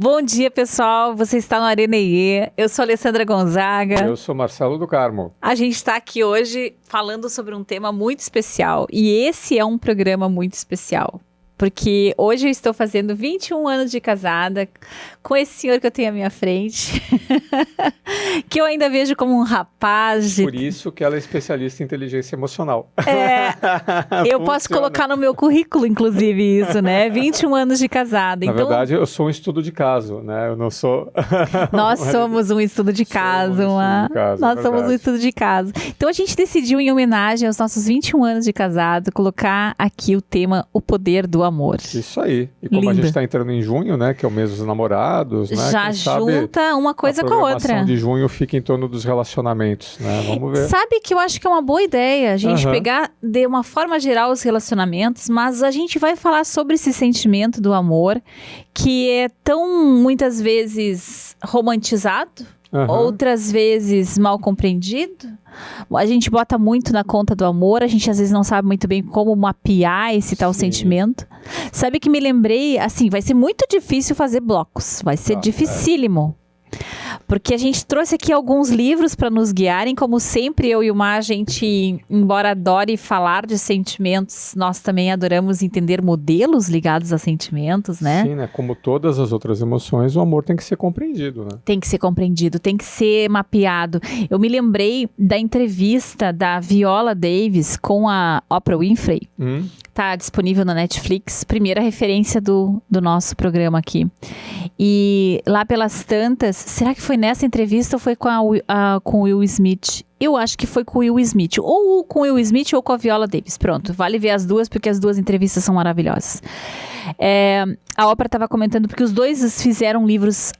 Bom dia, pessoal. Você está no Arena IE. Eu sou Alessandra Gonzaga. Eu sou Marcelo do Carmo. A gente está aqui hoje falando sobre um tema muito especial. E esse é um programa muito especial. Porque hoje eu estou fazendo 21 anos de casada com esse senhor que eu tenho à minha frente, que eu ainda vejo como um rapaz. Por isso que ela é especialista em inteligência emocional. Eu posso colocar no meu currículo, inclusive, isso, né? 21 anos de casada. Na verdade, eu sou um estudo de caso, né? Eu não sou... Nós somos um estudo de caso. Nós somos um estudo de caso. Então, a gente decidiu, em homenagem aos nossos 21 anos de casado, colocar aqui o tema O Poder do Amor. Isso aí. E como a gente está entrando em junho, né? Que é o mês dos namorados, né? Já junta uma coisa com a outra. A programação de junho fica em torno dos relacionamentos, né? Vamos ver. Sabe que eu acho que é uma boa ideia a gente pegar, de uma forma geral, os relacionamentos, mas a gente vai falar sobre esse sentimento do amor, que é tão, muitas vezes, romantizado, outras vezes mal compreendido. A gente bota muito na conta do amor, a gente às vezes não sabe muito bem como mapear esse tal sentimento. Sabe que me lembrei, assim, vai ser muito difícil fazer blocos, vai ser dificílimo. Porque a gente trouxe aqui alguns livros para nos guiarem, como sempre eu e o Mar, a gente, embora adore falar de sentimentos, nós também adoramos entender modelos ligados a sentimentos, né? Sim, né? Como todas as outras emoções, o amor tem que ser compreendido, né? Tem que ser compreendido, tem que ser mapeado. Eu me lembrei da entrevista da Viola Davis com a Oprah Winfrey. Tá disponível na Netflix, primeira referência do nosso programa aqui. E lá pelas tantas, será que foi nessa entrevista ou foi com o Will Smith? Eu acho que foi com o Will Smith, ou com o Will Smith ou com a Viola Davis. Pronto, vale ver as duas, porque as duas entrevistas são maravilhosas. A Oprah estava comentando, porque os dois fizeram livros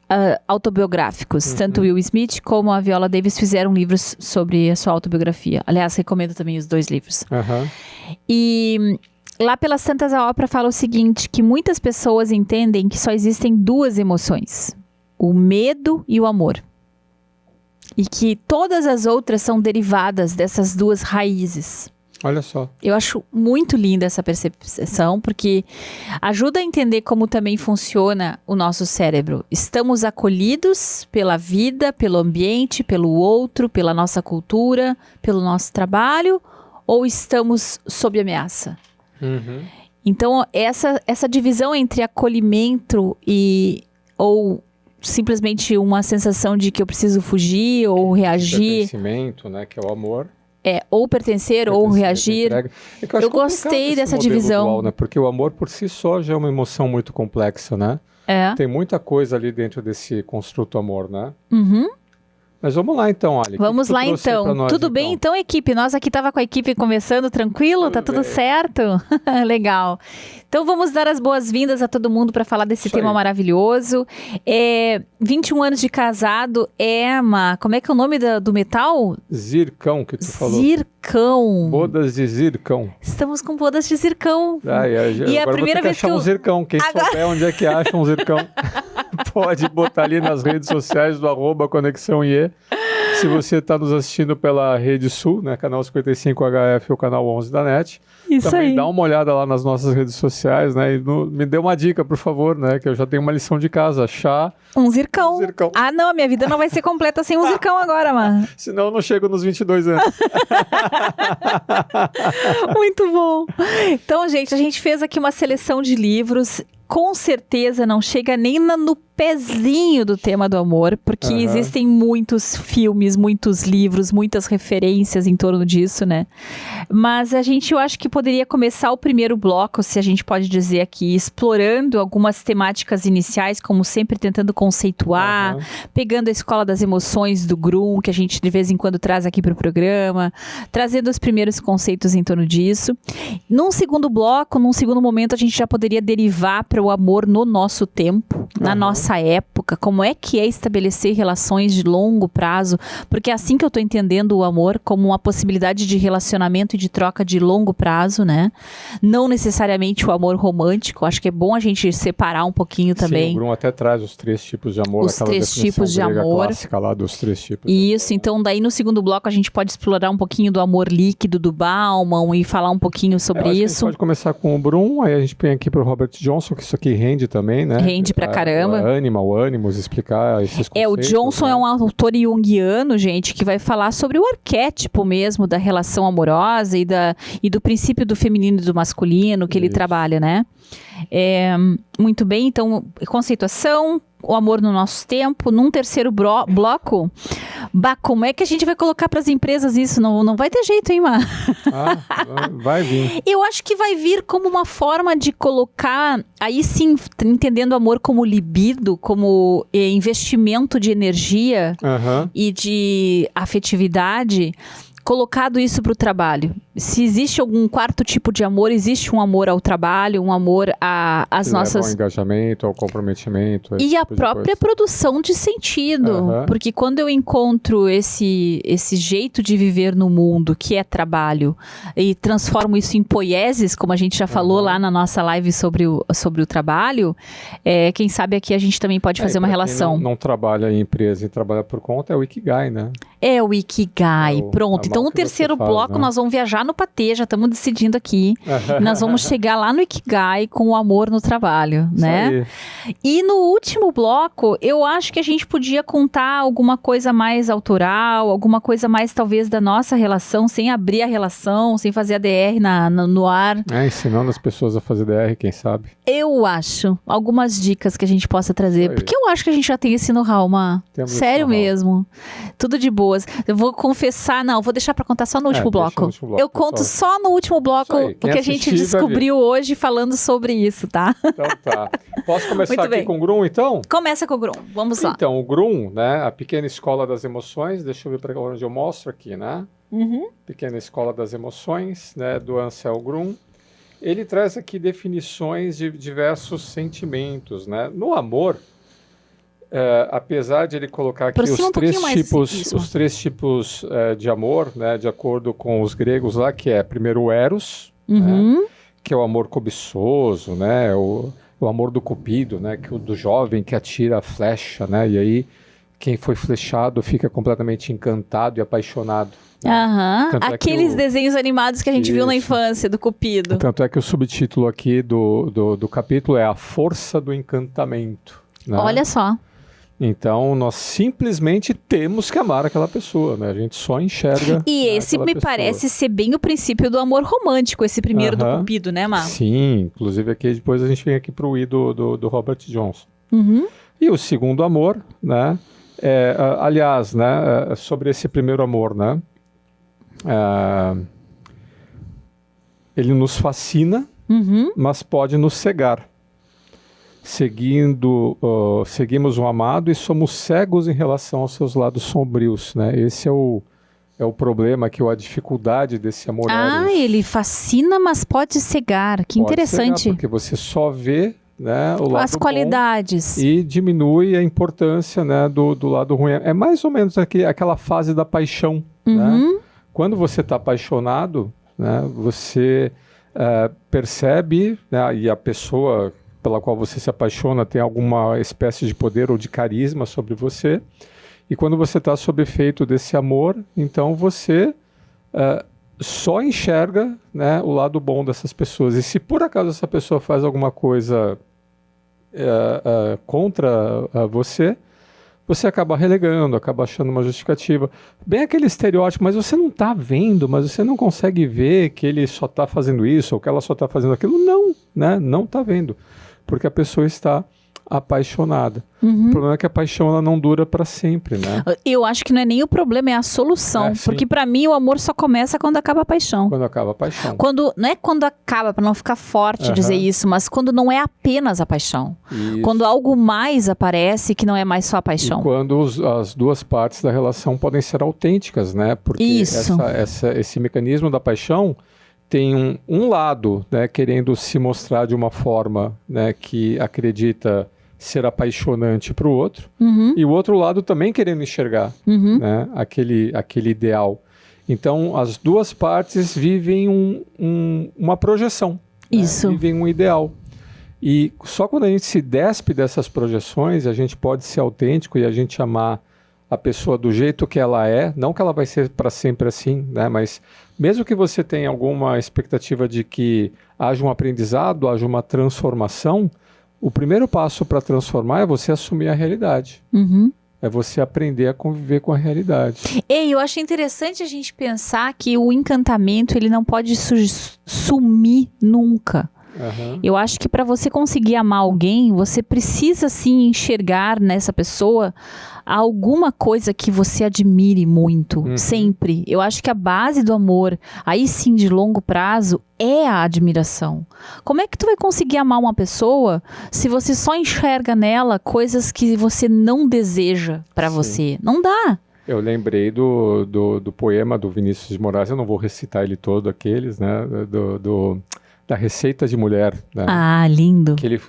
autobiográficos, tanto o Will Smith como a Viola Davis fizeram livros sobre a sua autobiografia. Aliás, recomendo também os dois livros. E... lá pelas tantas, a Oprah fala o seguinte, que muitas pessoas entendem que só existem duas emoções, o medo e o amor. E que todas as outras são derivadas dessas duas raízes. Olha só. Eu acho muito linda essa percepção, porque ajuda a entender como também funciona o nosso cérebro. Estamos acolhidos pela vida, pelo ambiente, pelo outro, pela nossa cultura, pelo nosso trabalho, ou estamos sob ameaça? Então, essa divisão entre acolhimento ou simplesmente uma sensação de que eu preciso fugir ou reagir. Pertencimento, né? Que é o amor. Ou pertencer ou reagir. Eu gostei dessa divisão. Dual, né? Porque o amor por si só já é uma emoção muito complexa, né? Tem muita coisa ali dentro desse construto amor, né? Mas vamos lá então, Ali. Vamos lá então. Tudo bem então, equipe? Nós aqui estava com a equipe conversando, tranquilo? Tá tudo certo? Legal. Então vamos dar as boas-vindas a todo mundo para falar desse tema maravilhoso. 21 anos de casado como é que é o nome do metal? Zircão, que tu falou. Zircão. Bodas de zircão. Estamos com bodas de zircão. E a primeira vez que achar um zircão. Quem souber onde é que acha um zircão, pode botar ali nas redes sociais do @ConexãoIE. Se você está nos assistindo pela Rede Sul, né, canal 55 HF ou canal 11 da NET, também dá uma olhada lá nas nossas redes sociais, né, e me dê uma dica, por favor, né, que eu já tenho uma lição de casa, achar um zircão. Ah, não, a minha vida não vai ser completa sem um zircão agora, mano. Senão eu não chego nos 22 anos. Muito bom. Então, gente, a gente fez aqui uma seleção de livros. Com certeza não chega nem no pezinho do tema do amor, porque existem muitos filmes, muitos livros, muitas referências em torno disso, né? Mas eu acho que poderia começar o primeiro bloco, se a gente pode dizer aqui, explorando algumas temáticas iniciais, como sempre tentando conceituar, pegando a Escola das Emoções do Grum, que a gente de vez em quando traz aqui para o programa, trazendo os primeiros conceitos em torno disso. Num segundo bloco, num segundo momento, a gente já poderia derivar para o amor no nosso tempo, na nossa época, como é que é estabelecer relações de longo prazo, porque é assim que eu estou entendendo o amor, como uma possibilidade de relacionamento e de troca de longo prazo, né? Não necessariamente o amor romântico, acho que é bom a gente separar um pouquinho também. Sim, o Grum até traz os 3 tipos de amor, os 3 tipos de amor. Clássica lá dos 3 tipos. Isso, então daí no segundo bloco a gente pode explorar um pouquinho do amor líquido do Bauman e falar um pouquinho sobre isso. A gente pode começar com o Brum, aí a gente põe aqui pro Robert Johnson, que isso aqui rende também, né? Rende pra caramba. animus, explicar esses conceitos. O Johnson, né? É um autor junguiano, gente, que vai falar sobre o arquétipo mesmo da relação amorosa e do princípio do feminino e do masculino que ele trabalha, né? Muito bem, então, conceituação, o amor no nosso tempo. Num terceiro bloco, como é que a gente vai colocar para as empresas isso? Não vai ter jeito, hein, Mar? Vai vir. Eu acho que vai vir como uma forma de colocar, aí sim, entendendo o amor como libido, como investimento de energia e de afetividade, colocado isso para o trabalho. Se existe algum quarto tipo de amor, existe um amor ao trabalho, um amor às nossas... ao engajamento, ao comprometimento. E a própria produção de sentido. Porque quando eu encontro esse jeito de viver no mundo, que é trabalho, e transformo isso em poieses, como a gente já falou lá na nossa live sobre o trabalho, quem sabe aqui a gente também pode fazer uma relação. Quem não trabalha em empresa e trabalha por conta, é o Ikigai, né? É o Ikigai, pronto. Então, no terceiro bloco, nós vamos viajar no patê, já estamos decidindo aqui. Nós vamos chegar lá no Ikigai com o amor no trabalho, né? E no último bloco, eu acho que a gente podia contar alguma coisa mais autoral, alguma coisa mais, talvez, da nossa relação, sem abrir a relação, sem fazer a DR no ar. Ensinando as pessoas a fazer DR, quem sabe? Eu acho. Algumas dicas que a gente possa trazer. Porque eu acho que a gente já tem esse know-how, sério mesmo. Tudo de boas. Eu vou confessar, vou deixar pra contar só no último bloco. Eu conto só no último bloco o que a gente descobriu hoje falando sobre isso, tá? Então tá. Posso começar aqui com o Grum, então? Começa com o Grum, vamos lá. Então, o Grum, né, a pequena escola das emoções, deixa eu ver para onde eu mostro aqui, né? Pequena escola das emoções, né, do Ansel Grum. Ele traz aqui definições de diversos sentimentos, né? No amor, apesar de ele colocar aqui os três tipos de amor, né, de acordo com os gregos lá, que é primeiro o Eros, né, que é o amor cobiçoso, né, o amor do cupido, né, do jovem que atira a flecha, né, e aí quem foi flechado fica completamente encantado e apaixonado. Aqueles desenhos animados que a gente viu na infância, do cupido. Tanto é que o subtítulo aqui do capítulo é A Força do Encantamento. Né? Olha só. Então, nós simplesmente temos que amar aquela pessoa, né? A gente só enxerga. E esse me parece ser bem o princípio do amor romântico, esse primeiro do cupido, né, Mar? Sim, inclusive aqui depois a gente vem aqui para o I do Robert Johnson. E o segundo amor, né? Aliás, né? Sobre esse primeiro amor, né? Ele nos fascina, mas pode nos cegar. Seguimos um amado e somos cegos em relação aos seus lados sombrios, né? Esse é o problema aqui, a dificuldade desse amor Eros. Ele fascina, mas pode cegar. Que interessante. Cegar, porque você só vê, né, o lado as qualidades. E diminui a importância, né, do lado ruim. É mais ou menos aquela fase da paixão, né? Quando você está apaixonado, né, você percebe, né, e a pessoa pela qual você se apaixona tem alguma espécie de poder ou de carisma sobre você, e quando você está sob efeito desse amor, então você só enxerga, né, o lado bom dessas pessoas. E se por acaso essa pessoa faz alguma coisa contra você acaba relegando, acaba achando uma justificativa. Bem aquele estereótipo, mas você não está vendo, mas você não consegue ver que ele só está fazendo isso, ou que ela só está fazendo aquilo. Não, né? Não está vendo. Porque a pessoa está apaixonada. O problema é que a paixão ela não dura para sempre, né? Eu acho que não é nem o problema, é a solução. Porque para mim o amor só começa quando acaba a paixão. Quando acaba a paixão. Não é quando acaba, para não ficar forte dizer isso, mas quando não é apenas a paixão. Isso. Quando algo mais aparece que não é mais só a paixão. E quando as duas partes da relação podem ser autênticas, né? Porque esse mecanismo da paixão tem um lado, né, querendo se mostrar de uma forma, né, que acredita ser apaixonante para o outro, e o outro lado também querendo enxergar, né, aquele ideal. Então, as duas partes vivem uma projeção, isso. Né, vivem um ideal. E só quando a gente se despe dessas projeções, a gente pode ser autêntico e a gente amar a pessoa do jeito que ela é, não que ela vai ser para sempre assim, né? Mas mesmo que você tenha alguma expectativa de que haja um aprendizado, haja uma transformação, o primeiro passo para transformar é você assumir a realidade. É você aprender a conviver com a realidade. Eu acho interessante a gente pensar que o encantamento ele não pode sumir nunca. Eu acho que para você conseguir amar alguém, você precisa sim enxergar nessa pessoa alguma coisa que você admire muito, sempre. Eu acho que a base do amor, aí sim de longo prazo, é a admiração. Como é que tu vai conseguir amar uma pessoa se você só enxerga nela coisas que você não deseja para você? Não dá. Eu lembrei do poema do Vinícius de Moraes, eu não vou recitar ele todo, aqueles, né, da Receita de Mulher. Né? Ah, lindo. Que ele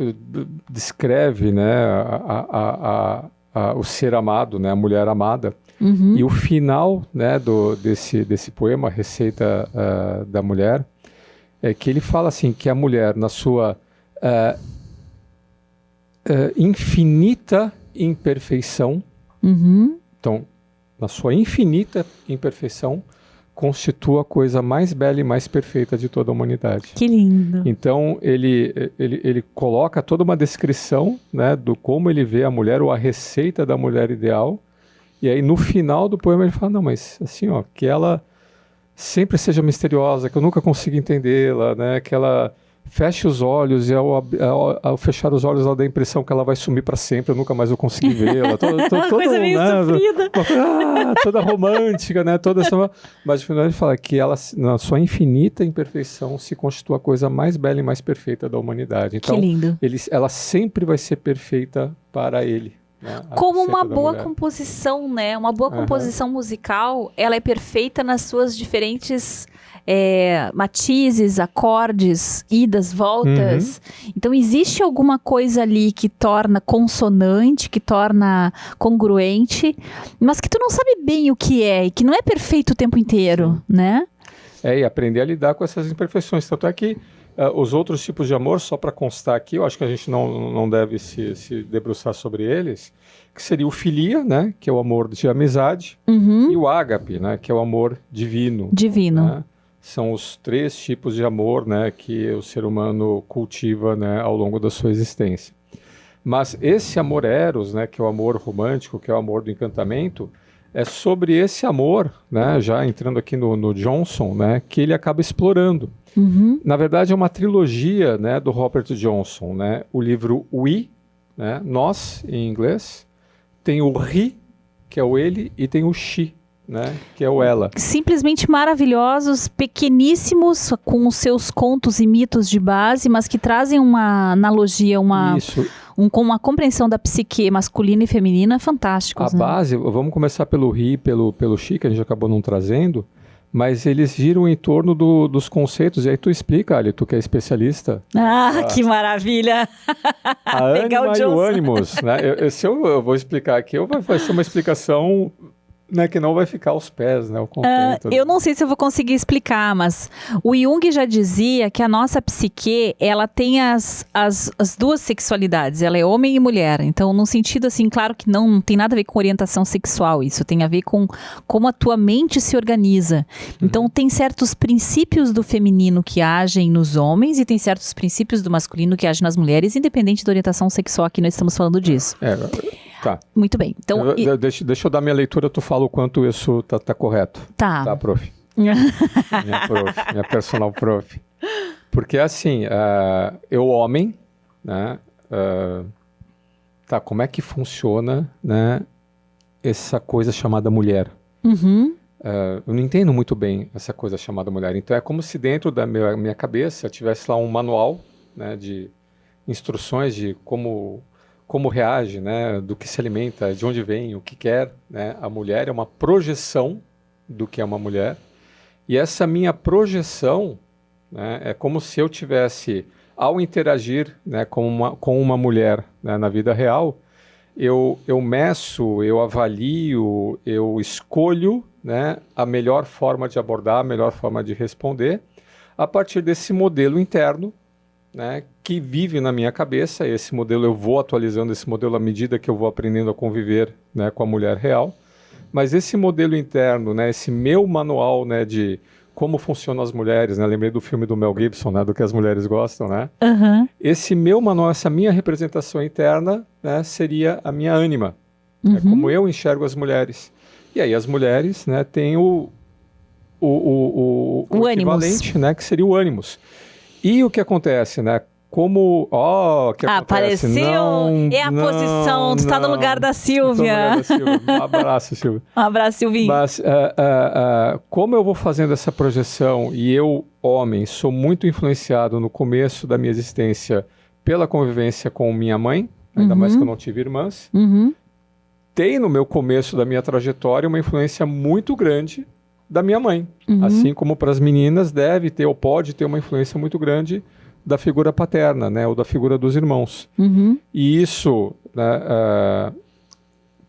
descreve, né, o ser amado, né, a mulher amada. E o final, né, desse poema, Receita da Mulher, é que ele fala assim, que a mulher, na sua infinita imperfeição, então, na sua infinita imperfeição, constitua a coisa mais bela e mais perfeita de toda a humanidade. Que lindo. Então, ele coloca toda uma descrição, né, do como ele vê a mulher, ou a receita da mulher ideal, e aí no final do poema ele fala, não, mas assim, ó, que ela sempre seja misteriosa, que eu nunca consiga entendê-la, né, que ela feche os olhos e ao fechar os olhos ela dá a impressão que ela vai sumir para sempre, eu nunca mais vou conseguir vê-la. Coisa meio sofrida. Toda romântica, né? Mas no final ele fala que ela, na sua infinita imperfeição, se constitua a coisa mais bela e mais perfeita da humanidade. Então, que lindo. Ela sempre vai ser perfeita para ele. Né? Como uma boa composição, né? Uma boa composição musical, ela é perfeita nas suas diferentes matizes, acordes, idas, voltas. Então existe alguma coisa ali que torna consonante, que torna congruente, mas que tu não sabe bem o que é, e que não é perfeito o tempo inteiro, né? E aprender a lidar com essas imperfeições. Tanto é que os outros tipos de amor, só para constar aqui, eu acho que a gente não deve se debruçar sobre eles, que seria o filia, né, que é o amor de amizade, e o ágape, né, que é o amor divino. Né? São os 3 tipos de amor, né, que o ser humano cultiva, né, ao longo da sua existência. Mas esse amor eros, né, que é o amor romântico, que é o amor do encantamento, é sobre esse amor, né, já entrando aqui no Johnson, né, que ele acaba explorando. Na verdade, é uma trilogia, né, do Robert Johnson. Né, o livro We, né, nós, em inglês, tem o he, que é o ele, e tem o she, né, que é o ela. Simplesmente maravilhosos, pequeníssimos, com os seus contos e mitos de base, mas que trazem uma analogia, com uma compreensão da psique masculina e feminina fantásticos. A base, vamos começar pelo he, pelo she, que a gente acabou não trazendo, mas eles giram em torno dos conceitos, e aí tu explica, Ali, tu que é especialista. Que maravilha! A ânima e o ânimos, né? Se eu vou explicar aqui, vai ser uma explicação, né, que não vai ficar aos pés, né, o conceito. Eu não sei se eu vou conseguir explicar, mas o Jung já dizia que a nossa psique, ela tem as 2 sexualidades, ela é homem e mulher. Então, num sentido assim, claro que não tem nada a ver com orientação sexual, isso tem a ver com como a tua mente se organiza. Então, tem certos princípios do feminino que agem nos homens e tem certos princípios do masculino que agem nas mulheres, independente da orientação sexual, aqui nós estamos falando disso. Tá. Muito bem. Então, deixa eu dar minha leitura, tu fala o quanto isso tá correto. Tá, prof. minha personal prof. Porque assim, eu homem, né, como é que funciona, né, essa coisa chamada mulher? Eu não entendo muito bem essa coisa chamada mulher. Então é como se dentro da minha cabeça tivesse lá um manual, né, de instruções de como reage, né, do que se alimenta, de onde vem, o que quer, né? A mulher é uma projeção do que é uma mulher, e essa minha projeção, né, é como se eu tivesse, ao interagir, né, com uma mulher, né, na vida real, eu meço, eu avalio, eu escolho, né, a melhor forma de abordar, a melhor forma de responder, a partir desse modelo interno, né, que vive na minha cabeça. Esse modelo eu vou atualizando esse modelo à medida que eu vou aprendendo a conviver, né, com a mulher real. Mas esse modelo interno, né, esse meu manual, né, de como funcionam as mulheres, né? Lembrei do filme do Mel Gibson, né? Do que as mulheres gostam, né? Uhum. Esse meu manual, essa minha representação interna, né? Seria a minha ânima. É como eu enxergo as mulheres. E aí as mulheres, né? Têm o equivalente, né? Que seria o ânimos. E o que acontece, né? Como... Ó, que acontece? Apareceu! A posição, tu tá no lugar da Silvia. Um abraço, Silvia. Um abraço, Silvinho. Mas como eu vou fazendo essa projeção e eu, homem, sou muito influenciado no começo da minha existência pela convivência com minha mãe, ainda mais que eu não tive irmãs, tem no meu começo da minha trajetória uma influência muito grande da minha mãe. Assim como para as meninas deve ter ou pode ter uma influência muito grande da figura paterna, né, ou da figura dos irmãos. E isso, né,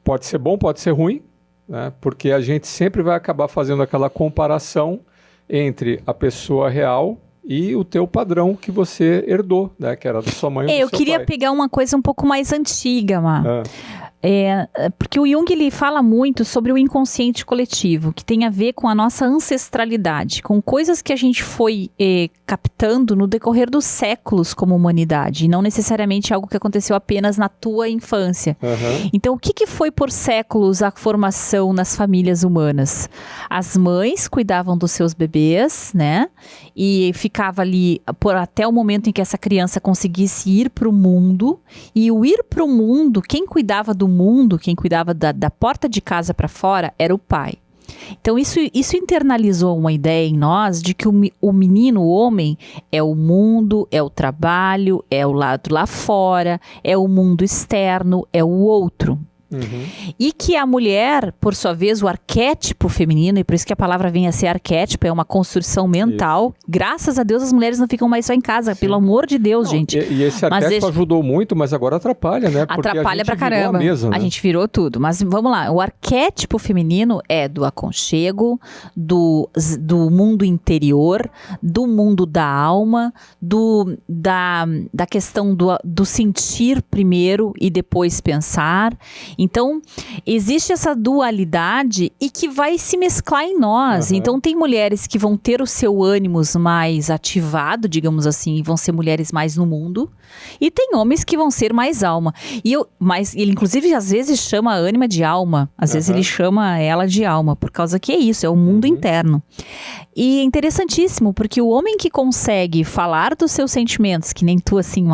pode ser bom, pode ser ruim, né, porque a gente sempre vai acabar fazendo aquela comparação entre a pessoa real e o teu padrão que você herdou, né, que era da sua mãe ou do seu pai. Eu queria pegar uma coisa um pouco mais antiga, Mar. Porque o Jung ele fala muito sobre o inconsciente coletivo, que tem a ver com a nossa ancestralidade, com coisas que a gente foi captando no decorrer dos séculos como humanidade, e não necessariamente algo que aconteceu apenas na tua infância. Então, o que foi por séculos a formação nas famílias humanas? As mães cuidavam dos seus bebês, né? E ficava ali até o momento em que essa criança conseguisse ir para o mundo, e o ir para o mundo, quem cuidava do mundo, quem cuidava da porta de casa para fora, era o pai. Então isso internalizou uma ideia em nós de que o menino, o homem, é o mundo, é o trabalho, é o lado lá fora, é o mundo externo, é o outro. E que a mulher, por sua vez, o arquétipo feminino, e por isso que a palavra vem a ser arquétipo, é uma construção mental. Graças a Deus as mulheres não ficam mais só em casa, pelo amor de Deus, gente. E esse arquétipo ajudou muito, mas agora atrapalha, né? Porque atrapalha pra caramba. A gente virou tudo. Mas vamos lá, o arquétipo feminino é do aconchego, do mundo interior, do mundo da alma, da questão do sentir primeiro e depois pensar. Então, existe essa dualidade e que vai se mesclar em nós. Então, tem mulheres que vão ter o seu ânimos mais ativado, digamos assim, e vão ser mulheres mais no mundo. E tem homens que vão ser mais alma. Mas ele, inclusive, às vezes chama a ânima de alma. Às vezes ele chama ela de alma, por causa que é isso, é o mundo interno. E é interessantíssimo, porque o homem que consegue falar dos seus sentimentos, que nem tu assim,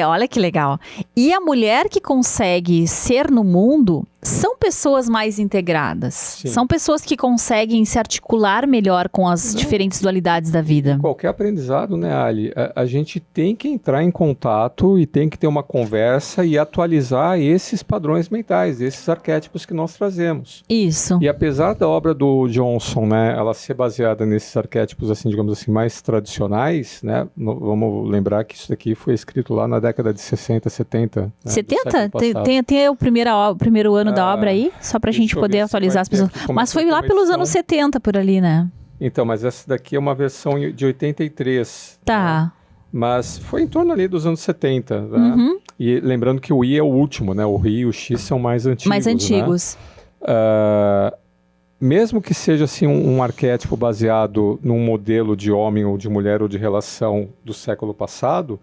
olha que legal. E a mulher que consegue ser no mundo são pessoas mais integradas. Sim. São pessoas que conseguem se articular melhor com as diferentes dualidades da vida. Qualquer aprendizado, né, Ali? A gente tem que entrar em contato e tem que ter uma conversa e atualizar esses padrões mentais, esses arquétipos que nós trazemos. Isso. E apesar da obra do Johnson, né, ela ser baseada nesses arquétipos, assim, digamos assim, mais tradicionais, né? Vamos lembrar que isso daqui foi escrito lá na década de 60, 70. Né, 70? Tem o primeiro ano da obra aí, só pra gente poder atualizar as pessoas. Mas foi lá pelos anos 70, por ali, né? Então, mas essa daqui é uma versão de 83. Tá. Né? Mas foi em torno ali dos anos 70, né? E lembrando que o I é o último, né? O I e o X são mais antigos. Mais antigos. Né? Mesmo que seja assim um arquétipo baseado num modelo de homem ou de mulher ou de relação do século passado,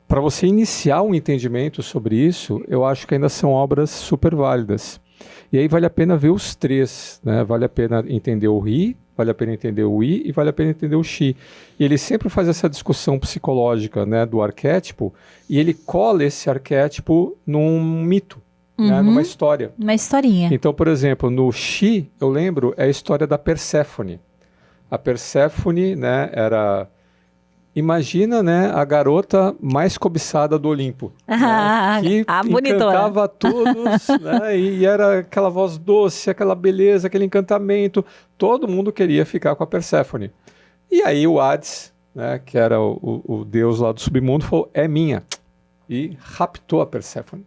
para você iniciar um entendimento sobre isso, eu acho que ainda são obras super válidas. E aí vale a pena ver os três, né? Vale a pena entender o Ri, vale a pena entender o I e vale a pena entender o Xi. E ele sempre faz essa discussão psicológica, né, do arquétipo, e ele cola esse arquétipo num mito, né, numa história. Uma historinha. Então, por exemplo, no Xi, eu lembro, é a história da Perséfone. A Perséfone, né, era... Imagina, né, a garota mais cobiçada do Olimpo, né, que encantava todos, né, e era aquela voz doce, aquela beleza, aquele encantamento. Todo mundo queria ficar com a Perséfone. E aí o Hades, né, que era o deus lá do submundo, falou, é minha. E raptou a Perséfone.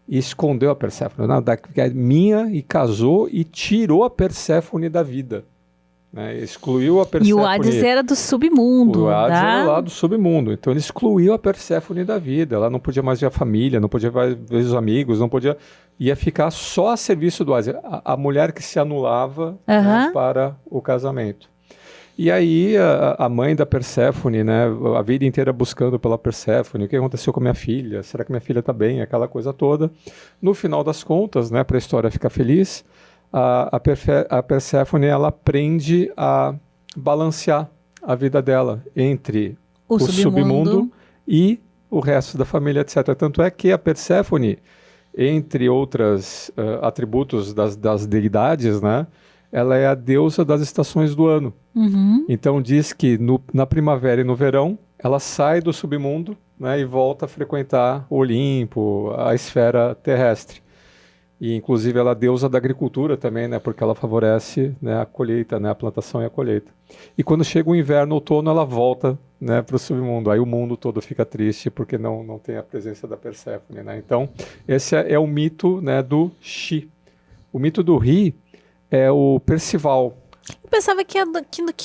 E escondeu a Perséfone. Não, é minha, e casou e tirou a Perséfone da vida. Né, excluiu a Perséfone. E o Hades era do submundo. O Hades era lá do submundo. Então ele excluiu a Perséfone da vida. Ela não podia mais ver a família, não podia mais ver os amigos, não podia... ia ficar só a serviço do Hades, a mulher que se anulava, né, para o casamento. E aí a mãe da Perséfone, né, a vida inteira buscando pela Perséfone, o que aconteceu com a minha filha, será que minha filha está bem, aquela coisa toda. No final das contas, né, para a história ficar feliz, a Perséfone, ela aprende a balancear a vida dela entre o submundo e o resto da família, etc. Tanto é que a Perséfone, entre outros atributos das deidades, né, ela é a deusa das estações do ano. Então diz que na primavera e no verão ela sai do submundo, né, e volta a frequentar o Olimpo, a esfera terrestre. E inclusive ela é a deusa da agricultura também, né, porque ela favorece, né, a colheita, né, a plantação e a colheita. E quando chega o inverno, outono, ela volta, né, para o submundo. Aí o mundo todo fica triste porque não tem a presença da Perséfone, né? Então esse é o mito, né, do Shi. O mito do Ri é o Percival. Eu pensava que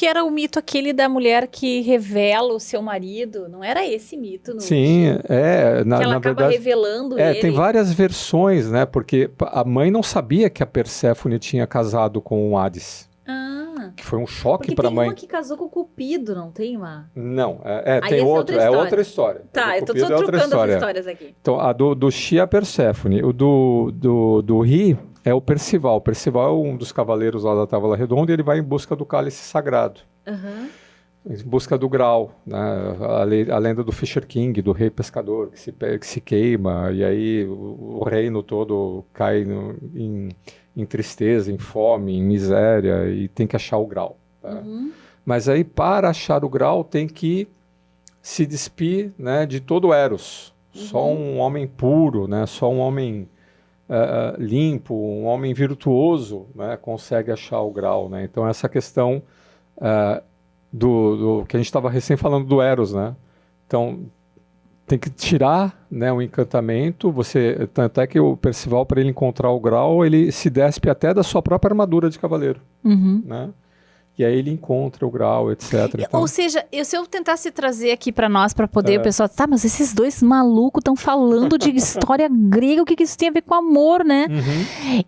era o mito aquele da mulher que revela o seu marido. Não era esse mito? Sim, que ela acaba verdade, revelando ele. Tem várias versões, né? Porque a mãe não sabia que a Perséfone tinha casado com o Hades. Que foi um choque para a mãe. Tem uma que casou com o Cupido, não tem uma? Não, tem outra, é outra história. Tá, eu tô trocando as histórias aqui. Então, a do Shi é a Perséfone. O do Ri é o Percival. O Percival é um dos cavaleiros lá da Távola Redonda e ele vai em busca do cálice sagrado. Em busca do Graal, né? A lenda do Fisher King, do rei pescador que se queima, e aí o reino todo cai em tristeza, em fome, em miséria, e tem que achar o Graal. Tá? Mas aí, para achar o Graal, tem que se despir, né, de todo o Eros. Só um homem puro, né, só um homem limpo, um homem virtuoso, né, consegue achar o Graal. Né? Então, essa questão do que a gente estava recém falando do Eros, né? Então, tem que tirar, né, o encantamento. Tanto é que o Percival, para ele encontrar o Graal, ele se despe até da sua própria armadura de cavaleiro, né? E aí ele encontra o Graal, etc. Então... Ou seja, se eu tentasse trazer aqui para nós, para poder o pessoal... Tá, mas esses dois malucos estão falando de história grega, o que isso tem a ver com amor, né?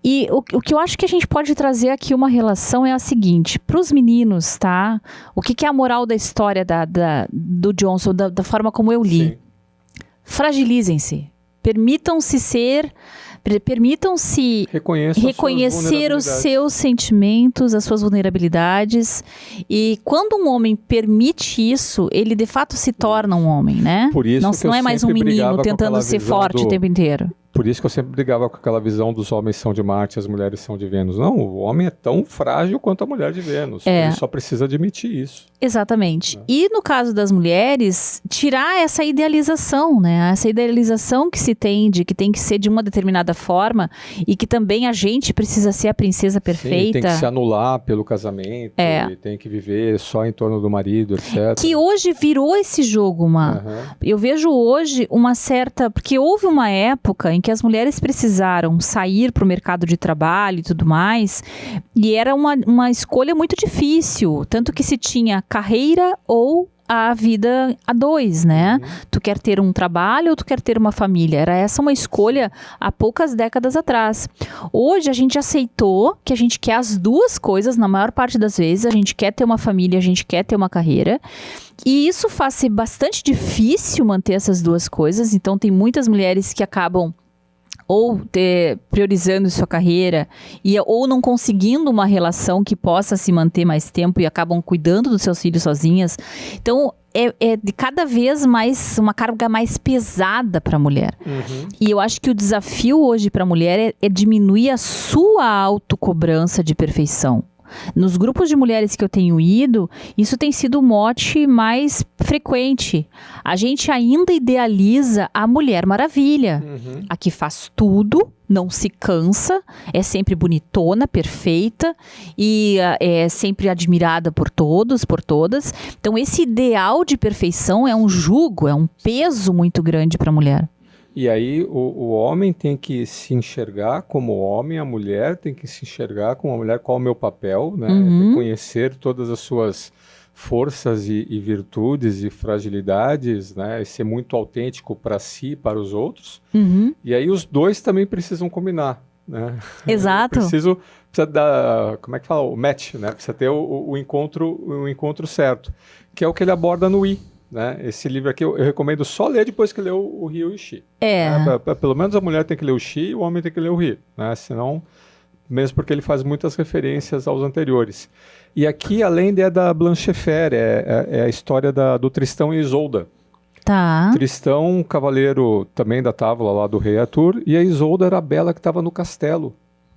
E o que eu acho que a gente pode trazer aqui uma relação é a seguinte, para os meninos, tá? O que é a moral da história do Johnson, da forma como eu li? Sim. Fragilizem-se, permitam-se reconhecer os seus sentimentos, as suas vulnerabilidades. E quando um homem permite isso, ele de fato se torna um homem, né? Por isso não é mais um menino tentando ser forte o tempo inteiro. Por isso que eu sempre brigava com aquela visão dos homens são de Marte e as mulheres são de Vênus. Não, o homem é tão frágil quanto a mulher de Vênus. Ele só precisa admitir isso. Exatamente. E no caso das mulheres, tirar essa idealização, né? Essa idealização que se tem de que tem que ser de uma determinada forma e que também a gente precisa ser a princesa perfeita. Sim, tem que se anular pelo casamento e tem que viver só em torno do marido, etc. Que hoje virou esse jogo, Eu vejo hoje uma certa... Porque houve uma época em que as mulheres precisaram sair para o mercado de trabalho e tudo mais, e era uma escolha muito difícil, tanto que se tinha carreira ou a vida a dois, né? Tu quer ter um trabalho ou tu quer ter uma família? Era essa uma escolha há poucas décadas atrás. Hoje a gente aceitou que a gente quer as duas coisas, na maior parte das vezes, a gente quer ter uma família, a gente quer ter uma carreira, e isso faz ser bastante difícil manter essas duas coisas, então tem muitas mulheres que acabam ou priorizando sua carreira ou não conseguindo uma relação que possa se manter mais tempo e acabam cuidando dos seus filhos sozinhas. Então, é de cada vez mais uma carga mais pesada para a mulher. E eu acho que o desafio hoje para a mulher é diminuir a sua autocobrança de perfeição. Nos grupos de mulheres que eu tenho ido, isso tem sido o mote mais frequente. A gente ainda idealiza a Mulher Maravilha, a que faz tudo, não se cansa, é sempre bonitona, perfeita e é sempre admirada por todos, por todas. Então esse ideal de perfeição é um jugo, é um peso muito grande para a mulher. E aí o homem tem que se enxergar como homem, a mulher tem que se enxergar como a mulher, qual é o meu papel, né? Reconhecer todas as suas forças e virtudes e fragilidades, né? E ser muito autêntico para si e para os outros. E aí os dois também precisam combinar, né? Exato. Precisa dar, como é que fala? O match, né? Precisa ter o encontro certo, que é o que ele aborda no I. Né? Esse livro aqui eu recomendo só ler depois que leu o Ryu e o Shi. Né? Pelo menos a mulher tem que ler o Shi e o homem tem que ler o Ryu. Né? Senão, mesmo porque ele faz muitas referências aos anteriores. E aqui, além da Blancheffer, é a história do Tristão e Isolda. Tá. Tristão, cavaleiro também da tábua lá do rei Arthur, e a Isolda era a bela que estava no castelo,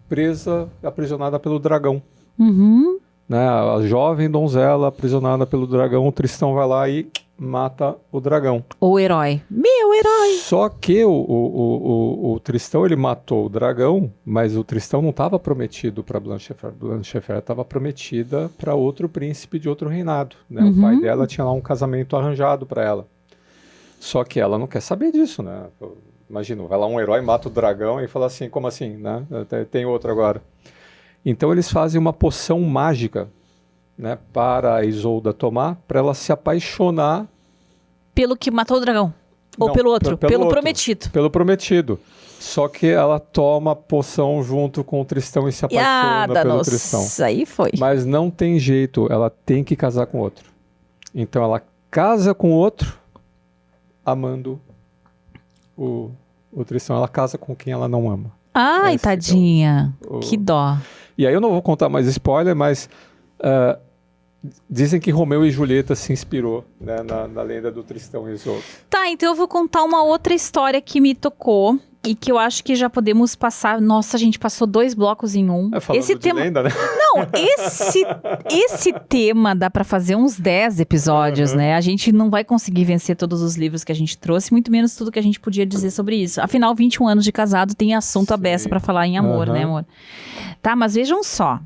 presa, aprisionada pelo dragão. Né? A jovem donzela aprisionada pelo dragão, o Tristão vai lá e mata o dragão. O herói. Meu herói! Só que o Tristão, ele matou o dragão, mas o Tristão não estava prometido para Blancheffer. Blancheffer estava prometida para outro príncipe de outro reinado. Né? O pai dela tinha lá um casamento arranjado para ela. Só que ela não quer saber disso, né? Imagina, vai lá um herói, mata o dragão e fala assim, como assim, né? Tem outro agora. Então eles fazem uma poção mágica, né, para a Isolda tomar, para ela se apaixonar. Pelo que matou o dragão? Ou pelo outro? Pelo outro, prometido. Pelo prometido. Só que ela toma a poção junto com o Tristão e se apaixona pelo Tristão. Aí foi. Mas não tem jeito, ela tem que casar com outro. Então ela casa com outro, amando o Tristão. Ela casa com quem ela não ama. Ai, tadinha. Que dó. E aí eu não vou contar mais spoiler, mas dizem que Romeu e Julieta se inspirou, né, na lenda do Tristão e Isolda. Tá, então eu vou contar uma outra história que me tocou e que eu acho que já podemos passar. Nossa, a gente passou 2 blocos em um. Esse tema... lenda, né? Não, esse tema dá pra fazer uns 10 episódios, né? A gente não vai conseguir vencer todos os livros que a gente trouxe, muito menos tudo que a gente podia dizer sobre isso. Afinal, 21 anos de casado tem assunto à beça pra falar em amor, né, amor? Tá, mas vejam só.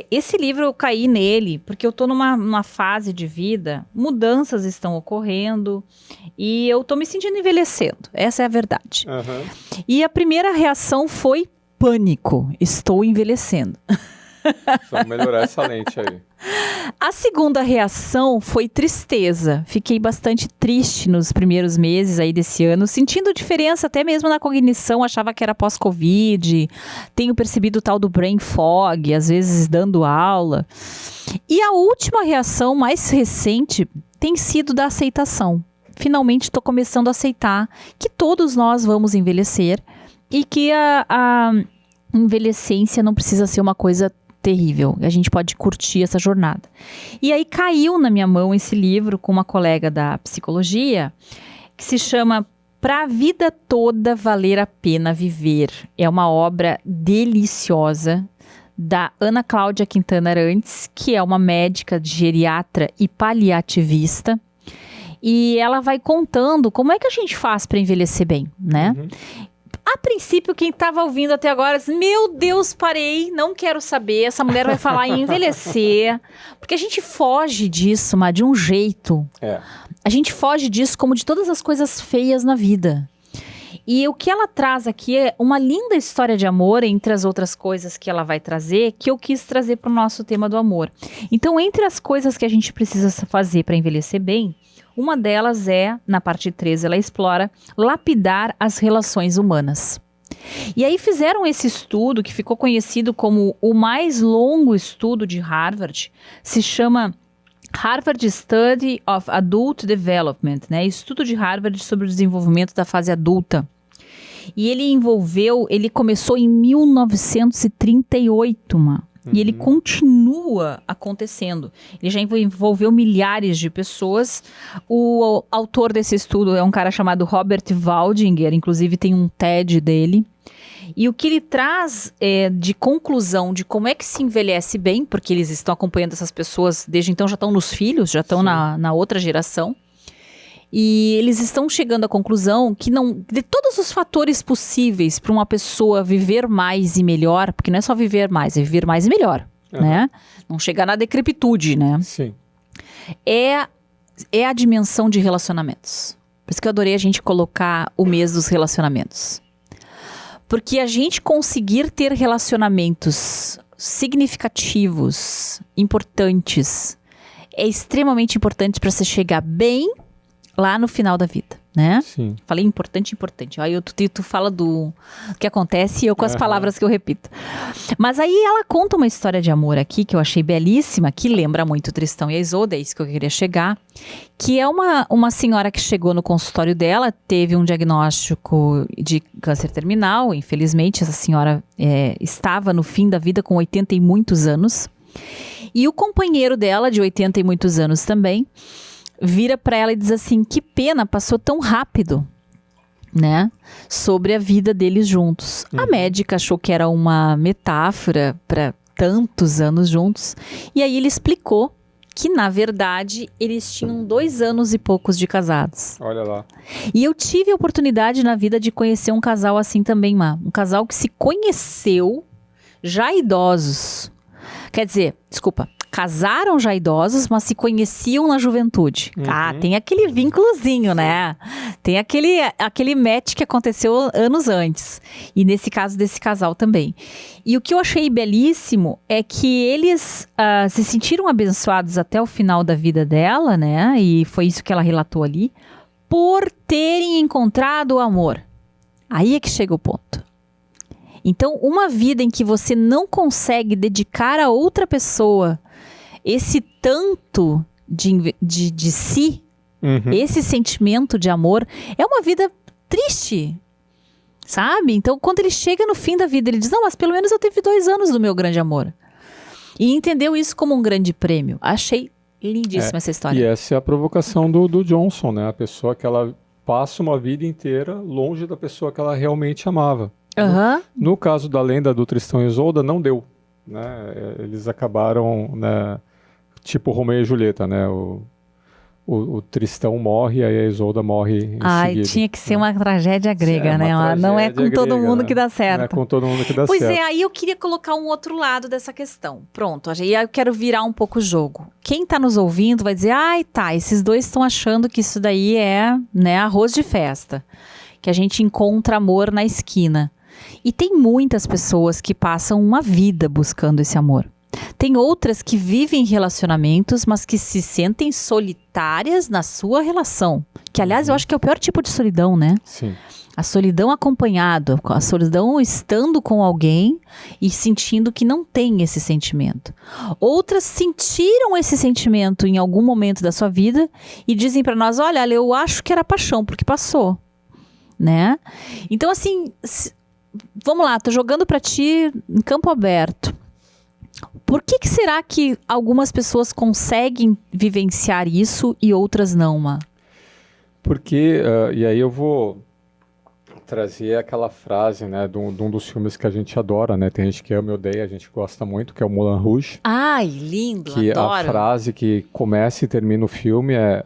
Esse livro eu caí nele porque eu tô numa fase de vida, mudanças estão ocorrendo e eu tô me sentindo envelhecendo, essa é a verdade. E a primeira reação foi pânico, estou envelhecendo. Vamos melhorar essa lente aí. A segunda reação foi tristeza. Fiquei bastante triste nos primeiros meses aí desse ano, sentindo diferença até mesmo na cognição, achava que era pós-Covid, tenho percebido o tal do brain fog, às vezes dando aula. E a última reação, mais recente, tem sido da aceitação. Finalmente estou começando a aceitar que todos nós vamos envelhecer e que a envelhecência não precisa ser uma coisa terrível, a gente pode curtir essa jornada. E aí caiu na minha mão esse livro com uma colega da psicologia, que se chama Pra Vida Toda Valer a Pena Viver. É uma obra deliciosa da Ana Cláudia Quintana Arantes, que é uma médica, geriatra e paliativista. E ela vai contando como é que a gente faz para envelhecer bem, né? A princípio, quem estava ouvindo até agora, meu Deus, parei, não quero saber, essa mulher vai falar em envelhecer, porque a gente foge disso, mas de um jeito. A gente foge disso como de todas as coisas feias na vida. E o que ela traz aqui é uma linda história de amor, entre as outras coisas que ela vai trazer, que eu quis trazer para o nosso tema do amor. Então, entre as coisas que a gente precisa fazer para envelhecer bem, uma delas é, na parte 3, ela explora lapidar as relações humanas. E aí fizeram esse estudo, que ficou conhecido como o mais longo estudo de Harvard, se chama Harvard Study of Adult Development, né? Estudo de Harvard sobre o desenvolvimento da fase adulta. E ele começou em 1938, E ele continua acontecendo. Ele já envolveu milhares de pessoas. O autor desse estudo é um cara chamado Robert Waldinger, inclusive tem um TED dele. E o que ele traz de conclusão de como é que se envelhece bem, porque eles estão acompanhando essas pessoas, desde então já estão nos filhos, já estão na outra geração. E eles estão chegando à conclusão que de todos os fatores possíveis para uma pessoa viver mais e melhor, porque não é só viver mais, é viver mais e melhor, né? Não chegar na decrepitude, né? Sim. É a dimensão de relacionamentos. Por isso que eu adorei a gente colocar o mês dos relacionamentos. Porque a gente conseguir ter relacionamentos significativos, importantes, é extremamente importante para você chegar bem lá no final da vida, né? Sim. Falei importante. Aí tu fala do que acontece e eu com as palavras que eu repito. Mas aí ela conta uma história de amor aqui que eu achei belíssima, que lembra muito Tristão e a Isolda, é isso que eu queria chegar, que é uma senhora que chegou no consultório dela, teve um diagnóstico de câncer terminal, infelizmente essa senhora estava no fim da vida com 80 e muitos anos, e o companheiro dela, de 80 e muitos anos também, vira para ela e diz assim, que pena, passou tão rápido, né, sobre a vida deles juntos. A médica achou que era uma metáfora para tantos anos juntos, e aí ele explicou que, na verdade, eles tinham 2 anos e poucos de casados. Olha lá. E eu tive a oportunidade na vida de conhecer um casal assim também, Má. Um casal que se conheceu já idosos. Quer dizer, desculpa, casaram já idosos, mas se conheciam na juventude. Tem aquele vínculozinho, né? Tem aquele match que aconteceu anos antes. E nesse caso desse casal também. E o que eu achei belíssimo é que eles se sentiram abençoados até o final da vida dela, né? E foi isso que ela relatou ali, por terem encontrado o amor. Aí é que chega o ponto. Então, uma vida em que você não consegue dedicar a outra pessoa esse tanto de si, esse sentimento de amor, é uma vida triste, sabe? Então, quando ele chega no fim da vida, ele diz, não, mas pelo menos eu tive 2 anos do meu grande amor. E entendeu isso como um grande prêmio. Achei lindíssima essa história. E essa é a provocação do Johnson, né? A pessoa que ela passa uma vida inteira longe da pessoa que ela realmente amava. No caso da lenda do Tristão e Isolda, não deu, né? Eles acabaram, né, tipo Romeu e Julieta, né? O Tristão morre, aí a Isolda morre em seguida. Tinha que ser uma tragédia grega, né? Não é com todo mundo que dá certo. Não é com todo mundo que dá certo. Pois é, aí eu queria colocar um outro lado dessa questão. Pronto, aí eu quero virar um pouco o jogo. Quem tá nos ouvindo vai dizer, esses dois estão achando que isso daí é, né, arroz de festa. Que a gente encontra amor na esquina. E tem muitas pessoas que passam uma vida buscando esse amor. Tem outras que vivem relacionamentos, mas que se sentem solitárias na sua relação. Que, aliás, eu acho que é o pior tipo de solidão, né? Sim. A solidão acompanhada, a solidão estando com alguém e sentindo que não tem esse sentimento. Outras sentiram esse sentimento em algum momento da sua vida e dizem para nós, olha, eu acho que era paixão, porque passou, né? Então, assim, vamos lá, tô jogando para ti em campo aberto. Por que será que algumas pessoas conseguem vivenciar isso e outras não, Má? Porque, e aí eu vou trazer aquela frase, né, de um dos filmes que a gente adora, né, tem gente que ama e odeia, a gente gosta muito, que é o Moulin Rouge. Ai, lindo, que adoro. A frase que começa e termina o filme é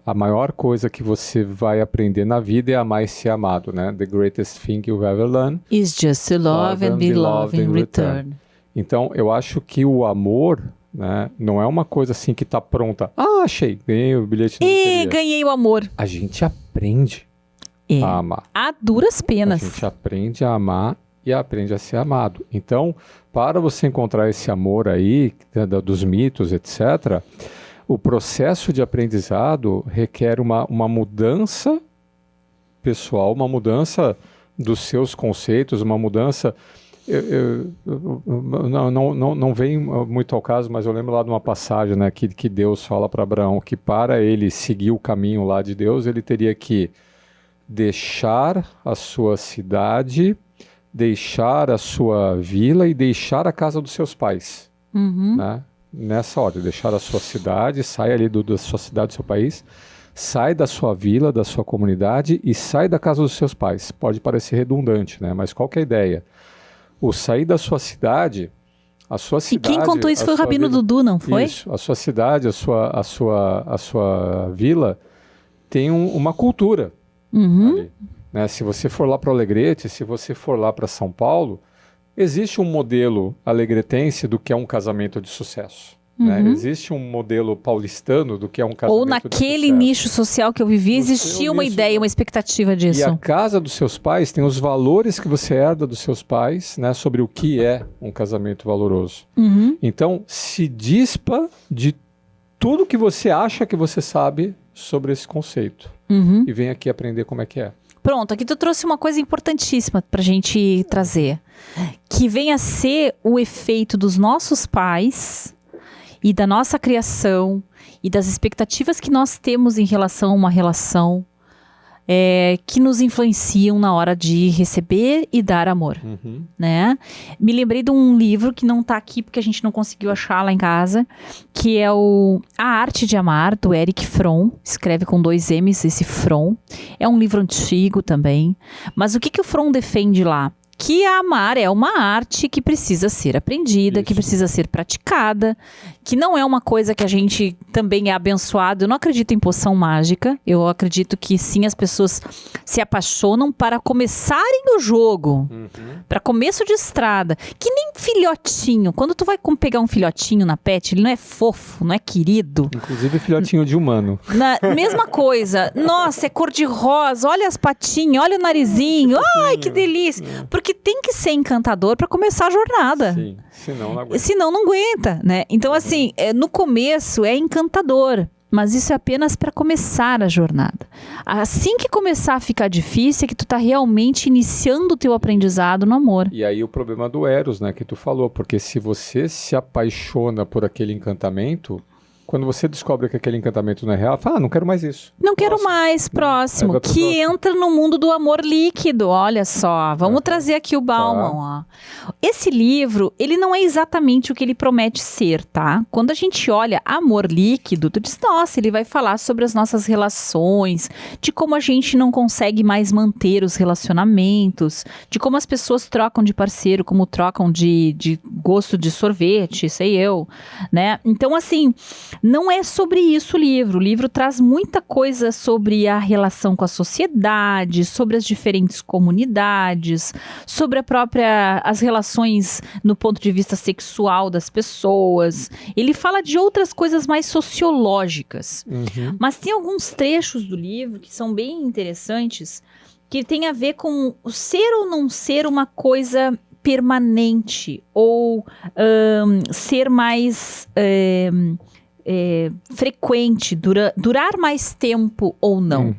a maior coisa que você vai aprender na vida é amar e ser amado, né, the greatest thing you've ever learned is just to love and be loved in return. Então, eu acho que o amor, né, não é uma coisa assim que está pronta. Achei, ganhei o bilhete de loteria. Ganhei o amor. A gente aprende a amar. A duras penas. A gente aprende a amar e aprende a ser amado. Então, para você encontrar esse amor aí, dos mitos, etc., o processo de aprendizado requer uma mudança pessoal, uma mudança dos seus conceitos, uma mudança... Não vem muito ao caso, mas eu lembro lá de uma passagem, né, que Deus fala para Abraão que para ele seguir o caminho lá de Deus, ele teria que deixar a sua cidade, deixar a sua vila e deixar a casa dos seus pais. Né? Nessa ordem, deixar a sua cidade, sai ali da sua cidade, do seu país, sai da sua vila, da sua comunidade e sai da casa dos seus pais. Pode parecer redundante, né? Mas qual que é a ideia? O sair da sua cidade, a sua cidade... E quem contou isso foi o Rabino Dudu, não foi? Isso, a sua cidade, a sua vila tem uma cultura. Ali, né? Se você for lá para o Alegrete, se você for lá para São Paulo, existe um modelo alegretense do que é um casamento de sucesso. Né? Existe um modelo paulistano do que é um casamento de sucesso. Ou naquele nicho social que eu vivi, existia uma ideia, uma expectativa disso. E a casa dos seus pais tem os valores que você herda dos seus pais, né, sobre o que é um casamento valoroso. Então, se dispa de tudo que você acha que você sabe sobre esse conceito. E vem aqui aprender como é que é. Pronto, aqui tu trouxe uma coisa importantíssima pra gente trazer. Que vem a ser o efeito dos nossos pais e da nossa criação e das expectativas que nós temos em relação a uma relação que nos influenciam na hora de receber e dar amor, né? Me lembrei de um livro que não tá aqui porque a gente não conseguiu achar lá em casa, que é A Arte de Amar, do Erich Fromm, escreve com 2 M's esse Fromm. É um livro antigo também, mas o que o Fromm defende lá? Que amar é uma arte que precisa ser aprendida, que precisa ser praticada, que não é uma coisa que a gente também é abençoado. Eu não acredito em poção mágica, eu acredito que sim, as pessoas se apaixonam para começarem o jogo, para começo de estrada, que nem filhotinho. Quando tu vai pegar um filhotinho na pet, ele não é fofo, não é querido. Inclusive filhotinho de humano. Mesma coisa. Nossa, é cor de rosa, olha as patinhas, olha o narizinho, ai que delícia. Porque tem que ser encantador para começar a jornada. Sim, senão não aguenta. Senão não aguenta, né? Então, assim, no começo é encantador, mas isso é apenas para começar a jornada. Assim que começar a ficar difícil é que tu tá realmente iniciando o teu aprendizado no amor. E aí o problema do Eros, né, que tu falou, porque se você se apaixona por aquele encantamento, quando você descobre que aquele encantamento não é real, fala, não quero mais isso. Não quero mais, próximo. Que entra no mundo do amor líquido, olha só. Vamos trazer aqui o Bauman, ó. Esse livro, ele não é exatamente o que ele promete ser, tá? Quando a gente olha amor líquido, tu diz, nossa, ele vai falar sobre as nossas relações, de como a gente não consegue mais manter os relacionamentos, de como as pessoas trocam de parceiro, como trocam de gosto de sorvete, sei eu, né? Então, assim, não é sobre isso o livro. O livro traz muita coisa sobre a relação com a sociedade, sobre as diferentes comunidades, sobre as relações no ponto de vista sexual das pessoas. Ele fala de outras coisas mais sociológicas. Mas tem alguns trechos do livro que são bem interessantes, que tem a ver com o ser ou não ser uma coisa permanente, ou ser mais frequente, durar mais tempo ou não.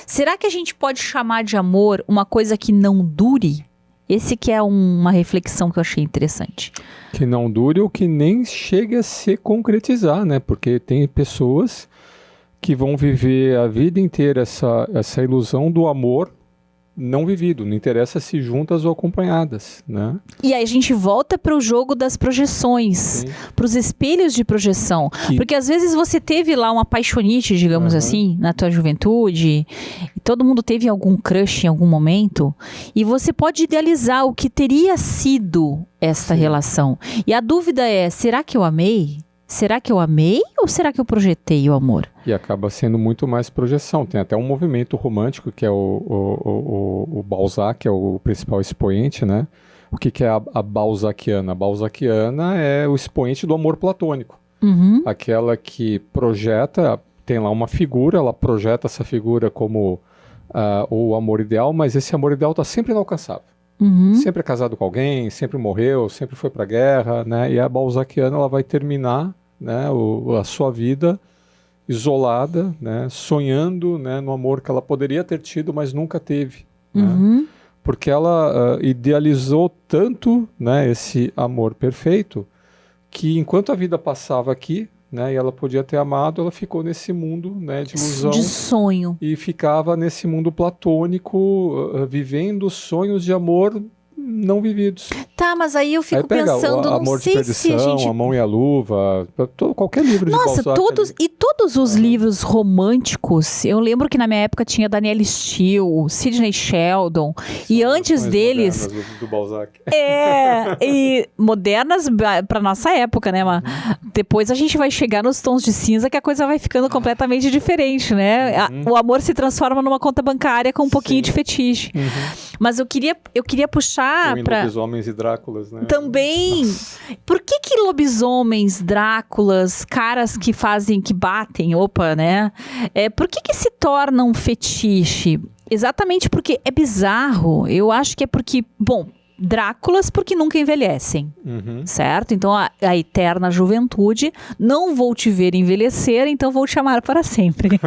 Será que a gente pode chamar de amor uma coisa que não dure? Esse que é uma reflexão que eu achei interessante. Que não dure ou que nem chegue a se concretizar, né? Porque tem pessoas que vão viver a vida inteira essa ilusão do amor não vivido, não interessa se juntas ou acompanhadas, né? E aí a gente volta para o jogo das projeções, para os espelhos de projeção, porque às vezes você teve lá uma paixonite, digamos assim, na tua juventude, e todo mundo teve algum crush em algum momento, e você pode idealizar o que teria sido essa relação. E a dúvida é, será que eu amei? Será que eu amei ou será que eu projetei o amor? E acaba sendo muito mais projeção. Tem até um movimento romântico que é o Balzac, que é o principal expoente, né? O que é a Balzaciana? A Balzaciana é o expoente do amor platônico. Aquela que projeta, tem lá uma figura, ela projeta essa figura como o amor ideal, mas esse amor ideal está sempre inalcançável. Sempre é casado com alguém, sempre morreu, sempre foi para a guerra, né? E a Balzaciana, ela vai terminar, né, a sua vida isolada, né, sonhando, né, no amor que ela poderia ter tido, mas nunca teve. Né? Porque ela idealizou tanto, né, esse amor perfeito, que enquanto a vida passava aqui, né, e ela podia ter amado, ela ficou nesse mundo, né, de ilusão. De sonho. E ficava nesse mundo platônico, vivendo sonhos de amor não vividos. Tá, mas aí eu fico pensando, o Amor não sei de Perdição, se a gente... A Mão e a Luva, qualquer livro de Nossa, Balzac. todos os livros românticos, eu lembro que na minha época tinha Danielle Steel, Sidney Sheldon, e antes deles... do Balzac. E modernas pra nossa época, né, mas depois a gente vai chegar nos tons de cinza que a coisa vai ficando completamente diferente, né? O amor se transforma numa conta bancária com um pouquinho de fetiche. Mas eu queria puxar para lobisomens e Dráculas, né? Também. Nossa. Por que lobisomens, Dráculas, caras que batem, né? Por que se torna um fetiche? Exatamente porque é bizarro. Eu acho que é porque, bom, Dráculas porque nunca envelhecem, certo? Então a eterna juventude, não vou te ver envelhecer, então vou te amar para sempre.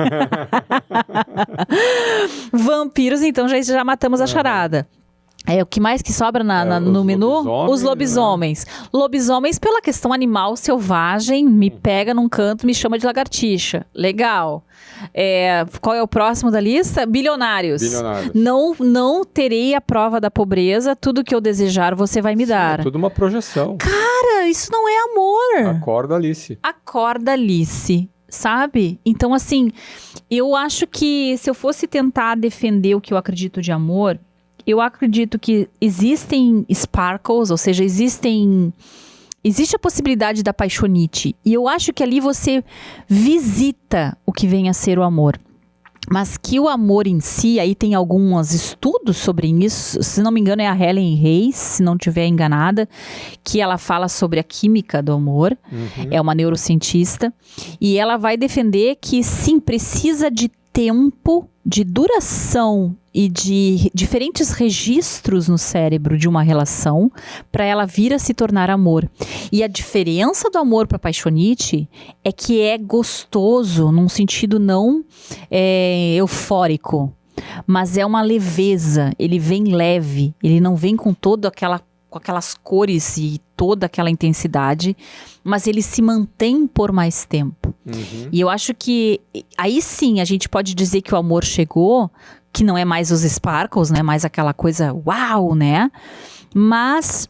Vampiros, então já matamos a charada. O que mais que sobra no menu? Os lobisomens. Né? Lobisomens, pela questão animal selvagem, me pega num canto, me chama de lagartixa. Legal. Qual é o próximo da lista? Bilionários. Não terei a prova da pobreza, tudo que eu desejar você vai me dar. É tudo uma projeção. Cara, isso não é amor. Acorda, Alice. Acorda, Alice. Sabe? Então, assim, eu acho que se eu fosse tentar defender o que eu acredito de amor, eu acredito que existem sparkles, ou seja, existe a possibilidade da paixonite. E eu acho que ali você visita o que vem a ser o amor. Mas que o amor em si, aí tem alguns estudos sobre isso, se não me engano é a Helen Hayes, se não estiver enganada, que ela fala sobre a química do amor, é uma neurocientista, e ela vai defender que sim, precisa de tempo, de duração e de diferentes registros no cérebro de uma relação para ela vir a se tornar amor. E a diferença do amor para paixonite é que é gostoso num sentido não eufórico, mas é uma leveza, ele vem leve, ele não vem com aquelas cores e toda aquela intensidade, mas ele se mantém por mais tempo. E eu acho que aí sim a gente pode dizer que o amor chegou, que não é mais os sparkles, né, mais aquela coisa uau, né, mas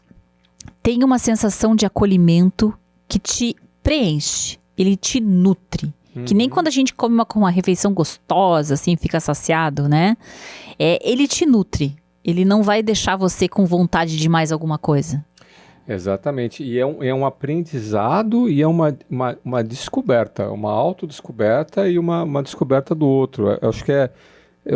tem uma sensação de acolhimento que te preenche, ele te nutre. Que nem quando a gente come uma refeição gostosa, assim, fica saciado, né, ele te nutre. Ele não vai deixar você com vontade de mais alguma coisa. Exatamente. E é um aprendizado e é uma descoberta, uma autodescoberta e uma descoberta do outro. Eu acho que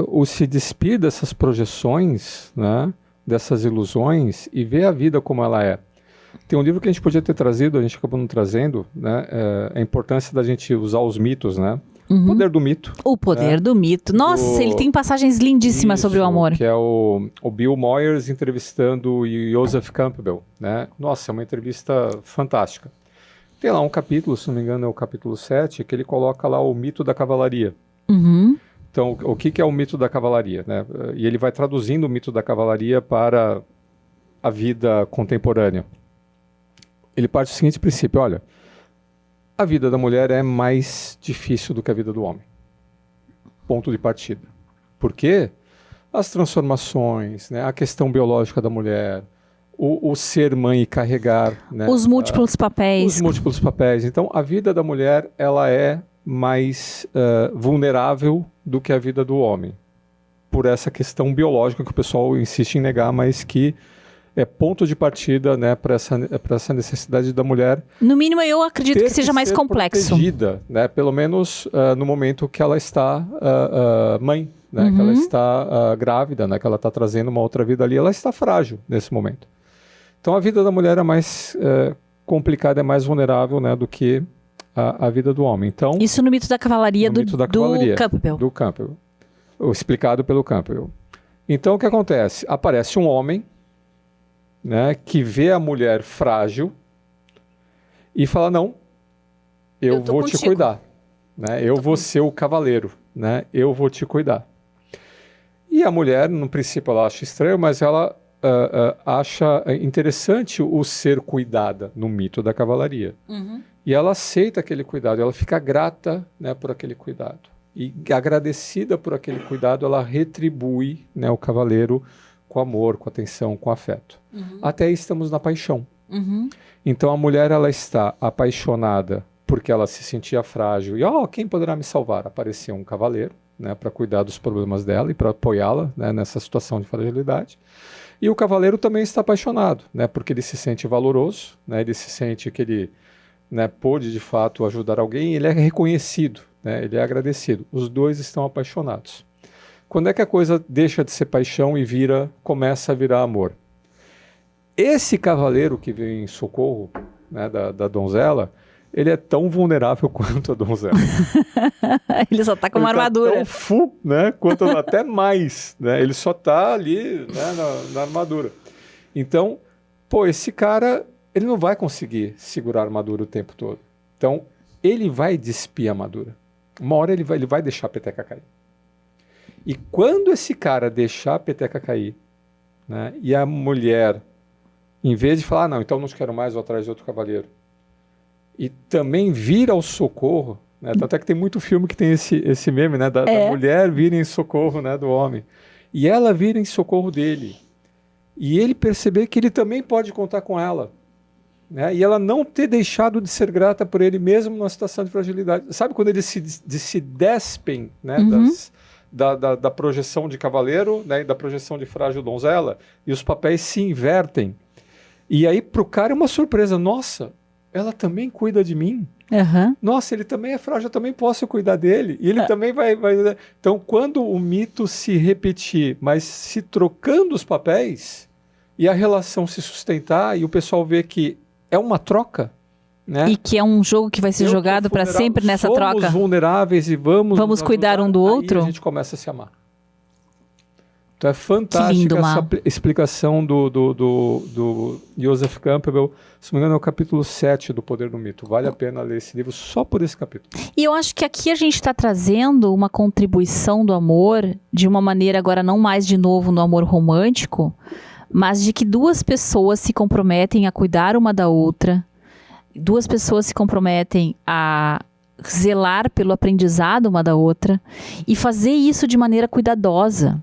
o se despir dessas projeções, né, dessas ilusões e ver a vida como ela é. Tem um livro que a gente podia ter trazido, a gente acabou não trazendo, né, a importância da gente usar os mitos, né? O poder do mito. O poder do mito. Nossa, ele tem passagens lindíssimas sobre o amor. Que é o Bill Moyers entrevistando o Joseph Campbell, né? Nossa, é uma entrevista fantástica. Tem lá um capítulo, se não me engano é o capítulo 7, que ele coloca lá o mito da cavalaria. Então, o que é o mito da cavalaria, né? E ele vai traduzindo o mito da cavalaria para a vida contemporânea. Ele parte do seguinte princípio, olha, a vida da mulher é mais difícil do que a vida do homem. Ponto de partida. Por quê? As transformações, né? A questão biológica da mulher, o ser mãe e carregar, né? Os múltiplos papéis. Os múltiplos papéis. Então, a vida da mulher, ela é mais vulnerável do que a vida do homem. Por essa questão biológica que o pessoal insiste em negar, mas que é ponto de partida, né, para essa necessidade da mulher. No mínimo, eu acredito que seja mais complexo. Protegida, né, pelo menos no momento que ela está mãe, né, que ela está grávida, né, que ela está trazendo uma outra vida ali, ela está frágil nesse momento. Então a vida da mulher é mais complicada, é mais vulnerável, né, do que a vida do homem. Então, isso no mito da cavalaria do Campbell. Do Campbell. Explicado pelo Campbell. Então o que acontece? Aparece um homem, né, que vê a mulher frágil e fala, não, eu vou te cuidar, né, eu vou ser o cavaleiro, né, eu vou te cuidar. E a mulher, no princípio, ela acha estranho, mas ela acha interessante o ser cuidada no mito da cavalaria. E ela aceita aquele cuidado, ela fica grata, né, por aquele cuidado. E agradecida por aquele cuidado, ela retribui, né, o cavaleiro com amor, com atenção, com afeto. Até aí estamos na paixão. Então a mulher, ela está apaixonada porque ela se sentia frágil. E quem poderá me salvar? Apareceu um cavaleiro, né, para cuidar dos problemas dela e para apoiá-la, né, nessa situação de fragilidade. E o cavaleiro também está apaixonado, né, porque ele se sente valoroso, né, ele se sente que ele, né, pôde de fato ajudar alguém, e ele é reconhecido, né, ele é agradecido. Os dois estão apaixonados. Quando é que a coisa deixa de ser paixão e começa a virar amor? Esse cavaleiro que vem em socorro, né, da donzela, ele é tão vulnerável quanto a donzela. Ele só está com uma armadura. Tão full, né, quanto até mais. Né, ele só está ali, né, na armadura. Então, esse cara, ele não vai conseguir segurar a armadura o tempo todo. Então, ele vai despir a armadura. Uma hora ele vai deixar a peteca cair. E quando esse cara deixar a peteca cair, né, e a mulher, em vez de falar, não, então não quero mais, vou atrás de outro cavaleiro, e também vir ao socorro, né, até que tem muito filme que tem esse meme, né, da mulher vir em socorro, né, do homem, e ela vir em socorro dele, e ele perceber que ele também pode contar com ela, né, e ela não ter deixado de ser grata por ele mesmo numa situação de fragilidade. Sabe quando eles se despem, né, da projeção de cavaleiro, né, e da projeção de frágil donzela, e os papéis se invertem. E aí pro cara é uma surpresa. Nossa, ela também cuida de mim. Nossa, ele também é frágil, eu também posso cuidar dele. E ele também vai... Então, quando o mito se repetir, mas se trocando os papéis, e a relação se sustentar, e o pessoal vê que é uma troca, né? E que é um jogo que vai ser jogado para sempre nessa troca. Somos vulneráveis e vamos cuidar um do outro. Aí a gente começa a se amar. Então é fantástica essa explicação do Joseph Campbell. Se não me engano, é o capítulo 7 do Poder do Mito. Vale a pena ler esse livro só por esse capítulo. E eu acho que aqui a gente está trazendo uma contribuição do amor de uma maneira agora não mais de novo no amor romântico, mas de que duas pessoas se comprometem a cuidar uma da outra. Duas pessoas se comprometem a zelar pelo aprendizado uma da outra e fazer isso de maneira cuidadosa.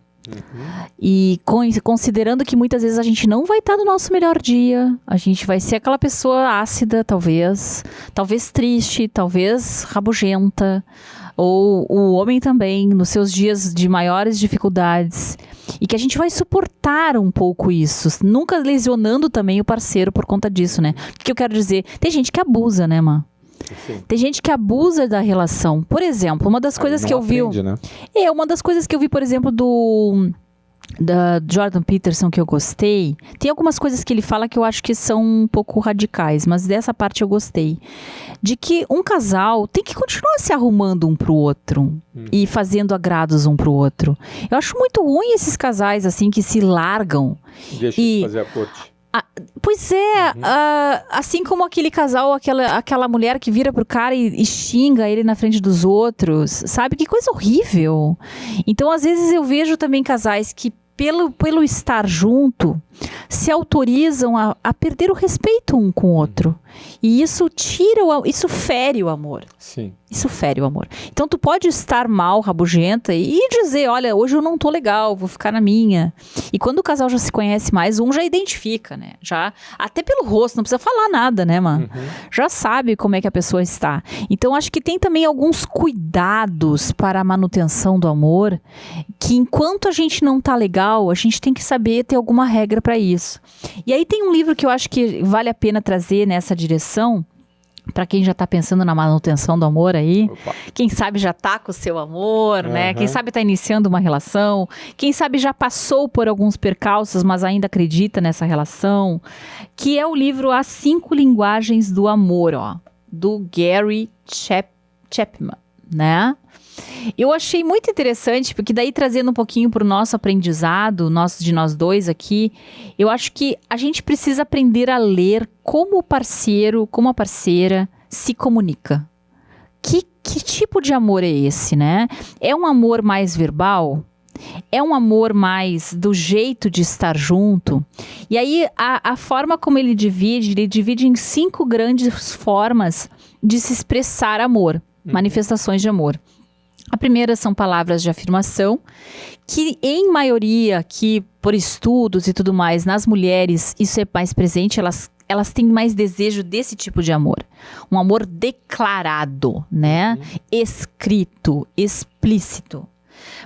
E considerando que muitas vezes a gente não vai estar no nosso melhor dia, a gente vai ser aquela pessoa ácida, talvez triste, talvez rabugenta, ou o homem também, nos seus dias de maiores dificuldades, e que a gente vai suportar um pouco isso, nunca lesionando também o parceiro por conta disso, né? O que eu quero dizer? Tem gente que abusa, né, Má? Sim. Tem gente que abusa da relação. Por exemplo, uma das coisas que eu vi... Né? Uma das coisas que eu vi, por exemplo, da Jordan Peterson, que eu gostei. Tem algumas coisas que ele fala que eu acho que são um pouco radicais, mas dessa parte eu gostei. De que um casal tem que continuar se arrumando um pro outro e fazendo agrados um pro outro. Eu acho muito ruim esses casais, assim, que se largam. Deixa de fazer a corte. Pois é, assim como aquele casal, aquela mulher que vira pro cara e xinga ele na frente dos outros, sabe? Que coisa horrível. Então, às vezes eu vejo também casais que, pelo estar junto, se autorizam a perder o respeito um com o outro. E isso isso fere o amor. Sim. Isso fere o amor. Então tu pode estar mal, rabugenta e dizer, olha, hoje eu não tô legal, vou ficar na minha. E quando o casal já se conhece mais, um já identifica, né? Já, até pelo rosto, não precisa falar nada, né, mano? Já sabe como é que a pessoa está. Então acho que tem também alguns cuidados para a manutenção do amor, que enquanto a gente não tá legal, a gente tem que saber ter alguma regra para isso. E aí tem um livro que eu acho que vale a pena trazer nessa direção, para quem já tá pensando na manutenção do amor aí. Opa. Quem sabe já tá com o seu amor, né? Quem sabe tá iniciando uma relação, quem sabe já passou por alguns percalços, mas ainda acredita nessa relação, que é o livro As 5 Linguagens do Amor, do Gary Chapman, né? Eu achei muito interessante, porque daí trazendo um pouquinho para o nosso aprendizado, de nós dois aqui, eu acho que a gente precisa aprender a ler como o parceiro, como a parceira se comunica. Que tipo de amor é esse, né? É um amor mais verbal? É um amor mais do jeito de estar junto? E aí, a forma como ele divide em 5 grandes formas de se expressar amor, manifestações de amor. A primeira são palavras de afirmação, que em maioria, que por estudos e tudo mais, nas mulheres isso é mais presente, elas têm mais desejo desse tipo de amor. Um amor declarado, né? Escrito, explícito.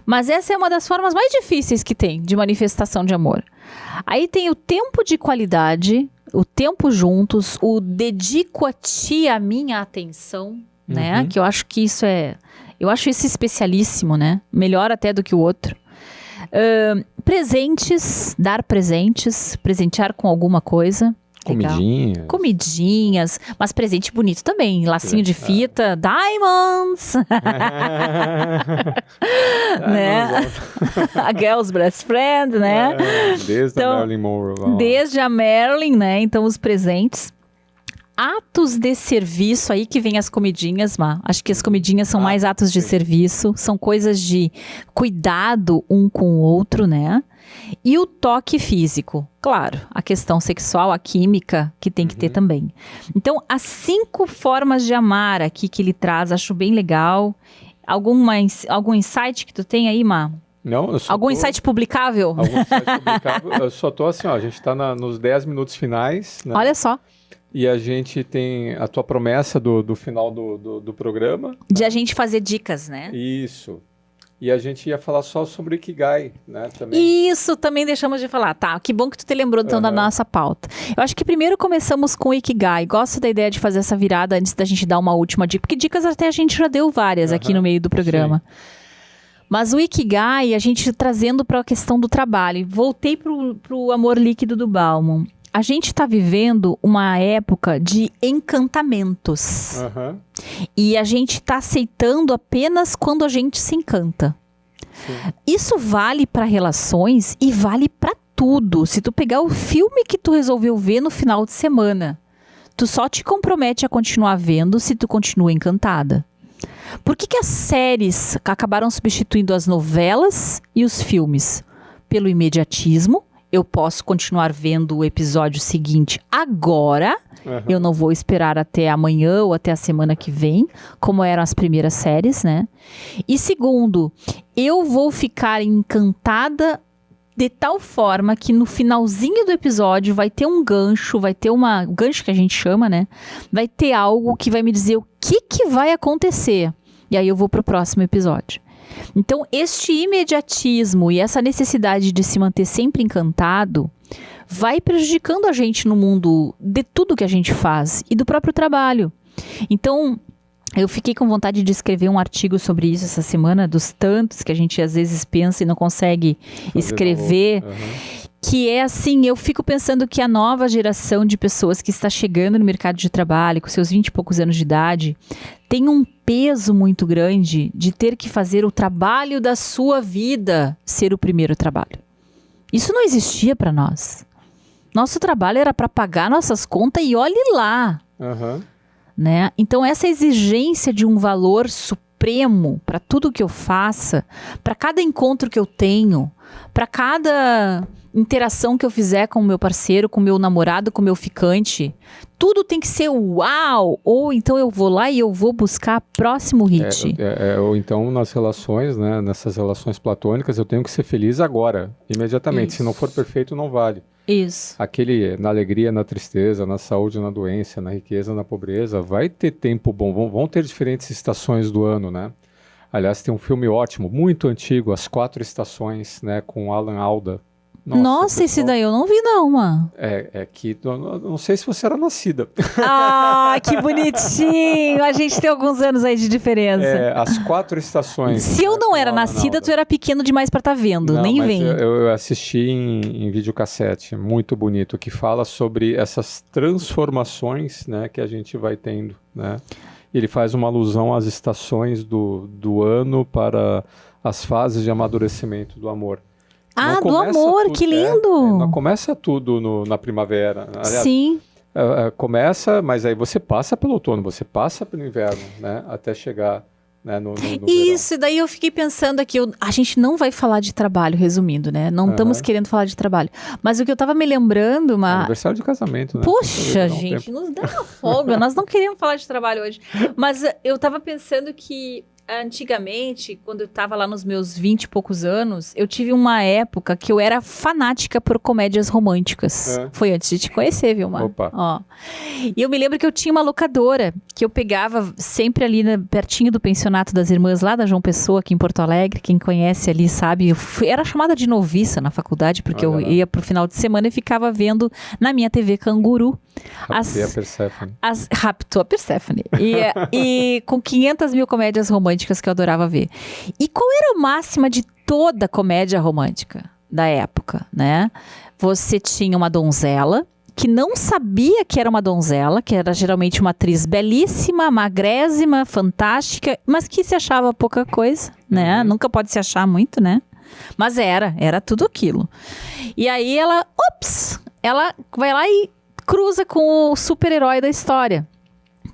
Mas essa é uma das formas mais difíceis que tem de manifestação de amor. Aí tem o tempo de qualidade, o tempo juntos, o dedico a ti a minha atenção, né? Que eu acho que isso eu acho isso especialíssimo, né? Melhor até do que o outro. Presentes, dar presentes, presentear com alguma coisa. Legal. Comidinhas, mas presente bonito também. Lacinho de fita, diamonds. Né? A girl's best friend, né? Desde a Marilyn Monroe. Desde a Marilyn, né? Então, os presentes. Atos de serviço, aí que vem as comidinhas, Má. Acho que as comidinhas são mais atos de serviço. São coisas de cuidado um com o outro, né? E o toque físico. Claro, a questão sexual, a química, que tem que ter também. Então, as 5 formas de amar aqui que ele traz, acho bem legal. Algum insight que tu tem aí, Má? Não, Algum insight publicável? Algum insight publicável. Eu só tô assim, ó, a gente tá nos 10 minutos finais, né? Olha só. E a gente tem a tua promessa do final do programa. De a gente fazer dicas, né? Isso. E a gente ia falar só sobre o Ikigai, né? Também. Isso, também deixamos de falar. Tá, que bom que tu te lembrou então da nossa pauta. Eu acho que primeiro começamos com o Ikigai. Gosto da ideia de fazer essa virada antes da gente dar uma última dica. Porque dicas até a gente já deu várias aqui no meio do programa. Sim. Mas o Ikigai, a gente trazendo para a questão do trabalho. Voltei pro Amor Líquido do Bauman. A gente está vivendo uma época de encantamentos. E a gente está aceitando apenas quando a gente se encanta. Sim. Isso vale para relações e vale para tudo. Se tu pegar o filme que tu resolveu ver no final de semana, tu só te compromete a continuar vendo se tu continua encantada. Por que as séries acabaram substituindo as novelas e os filmes? Pelo imediatismo. Eu posso continuar vendo o episódio seguinte agora. Eu não vou esperar até amanhã ou até a semana que vem, como eram as primeiras séries, né? E segundo, eu vou ficar encantada de tal forma que no finalzinho do episódio vai ter um gancho, gancho que a gente chama, né? Vai ter algo que vai me dizer o que vai acontecer. E aí eu vou pro próximo episódio. Então, este imediatismo e essa necessidade de se manter sempre encantado vai prejudicando a gente no mundo de tudo que a gente faz e do próprio trabalho. Então, eu fiquei com vontade de escrever um artigo sobre isso essa semana, dos tantos que a gente às vezes pensa e não consegue escrever. Que é assim, eu fico pensando que a nova geração de pessoas que está chegando no mercado de trabalho, com seus 20 e poucos anos de idade, tem um peso muito grande de ter que fazer o trabalho da sua vida ser o primeiro trabalho. Isso não existia para nós. Nosso trabalho era para pagar nossas contas e olhe lá. Né? Então essa exigência de um valor supremo para tudo que eu faça, para cada encontro que eu tenho, para cada interação que eu fizer com o meu parceiro, com o meu namorado, com o meu ficante, tudo tem que ser uau! Ou então eu vou lá e eu vou buscar próximo hit. Ou então nas relações, né, nessas relações platônicas, eu tenho que ser feliz agora, imediatamente. Isso. Se não for perfeito, não vale. Isso. Aquele na alegria, na tristeza, na saúde, na doença, na riqueza, na pobreza, vai ter tempo bom, vão ter diferentes estações do ano, né? Aliás, tem um filme ótimo, muito antigo, As 4 Estações, né, com Alan Alda. Nossa, esse daí eu não vi não, mano. É que, não sei se você era nascida. Ah, que bonitinho! A gente tem alguns anos aí de diferença. As 4 Estações. Se eu não era nascida, tu era pequeno demais pra estar vendo, não, nem vem. Eu assisti em videocassete, muito bonito, que fala sobre essas transformações, né, que a gente vai tendo, né? Ele faz uma alusão às estações do ano para as fases de amadurecimento do amor. Ah, do amor, tudo, que lindo! Não começa tudo na primavera. Aliás, sim. Começa, mas aí você passa pelo outono, você passa pelo inverno, né? Até chegar, né, no Isso, verão. Daí eu fiquei pensando aqui, a gente não vai falar de trabalho, resumindo, né? Não estamos querendo falar de trabalho. Mas o que eu tava me lembrando, aniversário de casamento, né? Poxa, gente, nos dá uma folga. Nós não queríamos falar de trabalho hoje. Mas eu tava pensando que antigamente, quando eu tava lá nos meus 20 e poucos anos, eu tive uma época que eu era fanática por comédias românticas. Foi antes de te conhecer, viu, Mar? Opa. Ó. E eu me lembro que eu tinha uma locadora, que eu pegava sempre ali pertinho do pensionato das irmãs, lá da João Pessoa, aqui em Porto Alegre. Quem conhece ali sabe, era chamada de noviça na faculdade, porque eu ia pro final de semana e ficava vendo na minha TV Canguru. Raptou a Perséfone. E com 500 mil comédias românticas que eu adorava ver. E qual era a máxima de toda comédia romântica da época, né? Você tinha uma donzela que não sabia que era uma donzela, que era geralmente uma atriz belíssima, magrésima, fantástica, mas que se achava pouca coisa, né? Nunca pode se achar muito, né? Mas era tudo aquilo. E aí ela vai lá e cruza com o super-herói da história,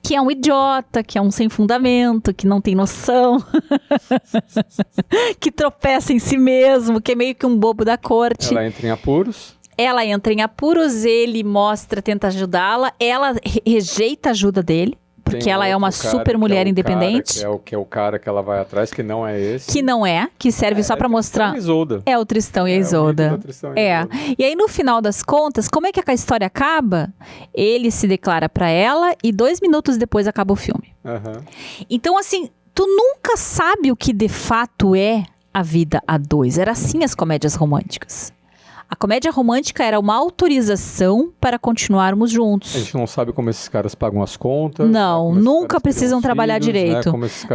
que é um idiota, que é um sem fundamento, que não tem noção, que tropeça em si mesmo, que é meio que um bobo da corte. Ela entra em apuros, ele tenta ajudá-la, ela rejeita a ajuda dele, porque ela é uma super mulher independente. Que é o cara que ela vai atrás, que não é esse. Que serve só pra mostrar. É o Tristão e a Isolda. E aí, no final das contas, como é que a história acaba? Ele se declara pra ela e 2 minutos depois acaba o filme. Então, assim, tu nunca sabe o que de fato é a vida a dois. Era assim as comédias românticas. A comédia romântica era uma autorização para continuarmos juntos. A gente não sabe como esses caras pagam as contas. Não, nunca precisam trabalhar direito.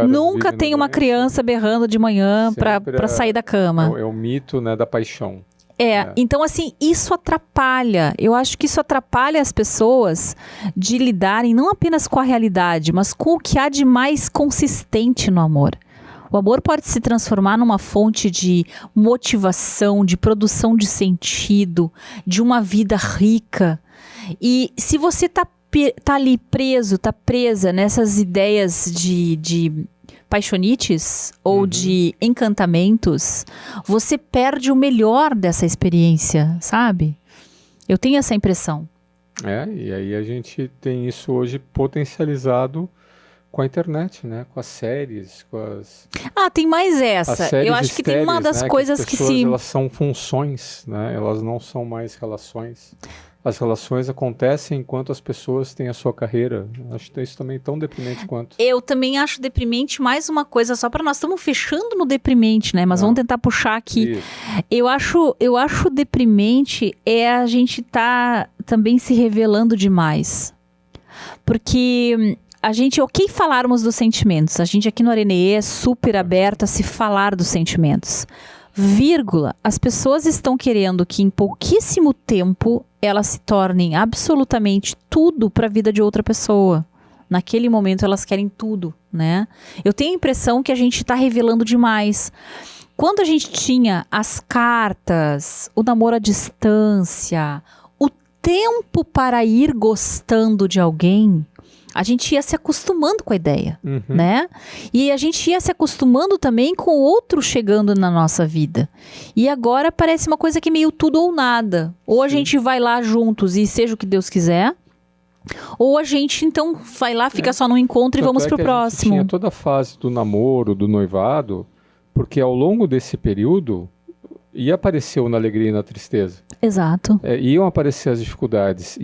Nunca tem uma criança berrando de manhã para sair da cama. É o mito, né, da paixão. Então assim, isso atrapalha. Eu acho que isso atrapalha as pessoas de lidarem não apenas com a realidade, mas com o que há de mais consistente no amor. O amor pode se transformar numa fonte de motivação, de produção de sentido, de uma vida rica. E se você tá ali presa nessas ideias de paixonites ou de encantamentos, você perde o melhor dessa experiência, sabe? Eu tenho essa impressão. E aí a gente tem isso hoje potencializado com a internet, né? Com as séries, com as... tem mais essa. Eu acho que tem uma das coisas que se... Elas são funções, né? Elas não são mais relações. As relações acontecem enquanto as pessoas têm a sua carreira. Acho isso também tão deprimente quanto. Eu também acho deprimente. Mais uma coisa só para nós. Estamos fechando no deprimente, né? Mas vamos tentar puxar aqui. Isso. Eu acho deprimente a gente tá também se revelando demais. Porque... a gente, falarmos dos sentimentos. A gente aqui no Arenê é super aberta a se falar dos sentimentos. As pessoas estão querendo que em pouquíssimo tempo elas se tornem absolutamente tudo para a vida de outra pessoa. Naquele momento elas querem tudo, né? Eu tenho a impressão que a gente está revelando demais. Quando a gente tinha as cartas, o namoro à distância, o tempo para ir gostando de alguém... a gente ia se acostumando com a ideia, né? E a gente ia se acostumando também com o outro chegando na nossa vida. E agora parece uma coisa que é meio tudo ou nada. Ou a gente vai lá juntos e seja o que Deus quiser, ou a gente então vai lá, fica só no encontro e vamos pro próximo. A gente tinha toda a fase do namoro, do noivado, porque ao longo desse período ia aparecer na alegria e na tristeza. Exato. Iam aparecer as dificuldades.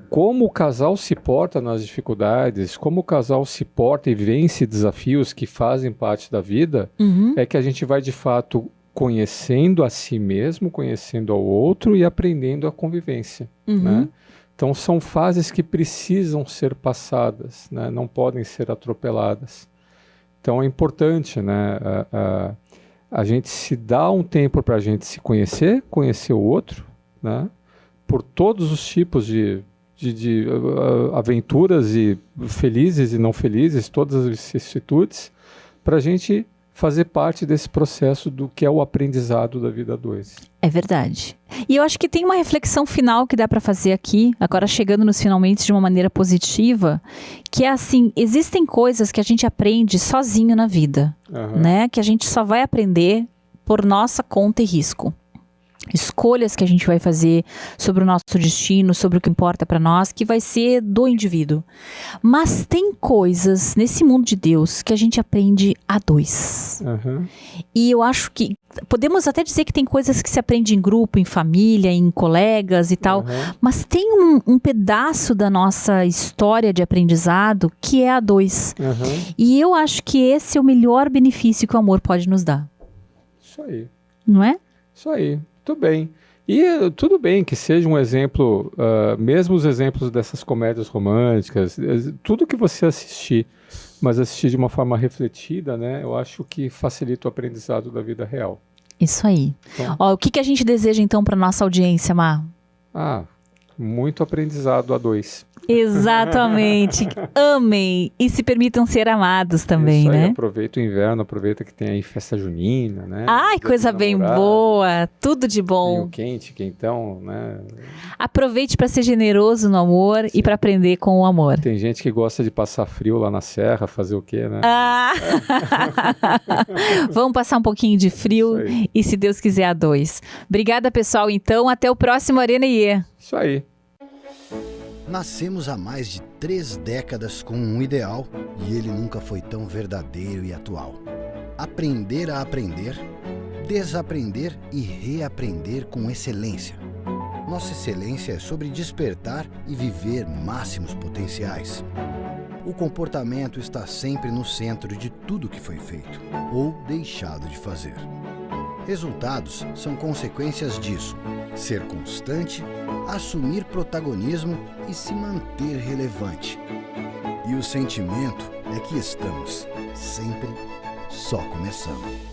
Como o casal se porta nas dificuldades, como o casal se porta e vence desafios que fazem parte da vida, é que a gente vai de fato conhecendo a si mesmo, conhecendo ao outro e aprendendo a convivência, né? Então são fases que precisam ser passadas, né? Não podem ser atropeladas. Então é importante, né? A gente se dá um tempo para a gente se conhecer o outro, né? Por todos os tipos de aventuras e felizes e não felizes, todas as vicissitudes, para a gente fazer parte desse processo do que é o aprendizado da vida a dois. É verdade. E eu acho que tem uma reflexão final que dá para fazer aqui, agora chegando nos finalmente de uma maneira positiva, que é assim, existem coisas que a gente aprende sozinho na vida, né? Que a gente só vai aprender por nossa conta e risco. Escolhas que a gente vai fazer sobre o nosso destino, sobre o que importa para nós, que vai ser do indivíduo. Mas tem coisas nesse mundo de Deus que a gente aprende a dois. E eu acho que podemos até dizer que tem coisas que se aprende em grupo, em família, em colegas e tal, mas tem um pedaço da nossa história de aprendizado que é a dois. E eu acho que esse é o melhor benefício que o amor pode nos dar. Isso aí. Não é? Isso aí. Tudo bem. E tudo bem que seja um exemplo, mesmo os exemplos dessas comédias românticas, tudo que você assistir, mas assistir de uma forma refletida, né? Eu acho que facilita o aprendizado da vida real. Isso aí. Então, o que a gente deseja então para nossa audiência, Mar? Muito aprendizado a dois. Exatamente. Amem e se permitam ser amados também, Isso aí, né? Aproveita o inverno, aproveita que tem aí festa junina, né? Ai, coisa bem boa, tudo de bom. Vinho quente, quentão, né? Aproveite para ser generoso no amor e para aprender com o amor. Tem gente que gosta de passar frio lá na serra, fazer o quê, né? Vamos passar um pouquinho de frio e, se Deus quiser, a dois. Obrigada, pessoal. Então, até o próximo Arena IE. Isso aí. Nascemos há mais de 3 décadas com um ideal e ele nunca foi tão verdadeiro e atual. Aprender a aprender, desaprender e reaprender com excelência. Nossa excelência é sobre despertar e viver máximos potenciais. O comportamento está sempre no centro de tudo que foi feito ou deixado de fazer. Resultados são consequências disso. Ser constante, assumir protagonismo e se manter relevante. E o sentimento é que estamos sempre só começando.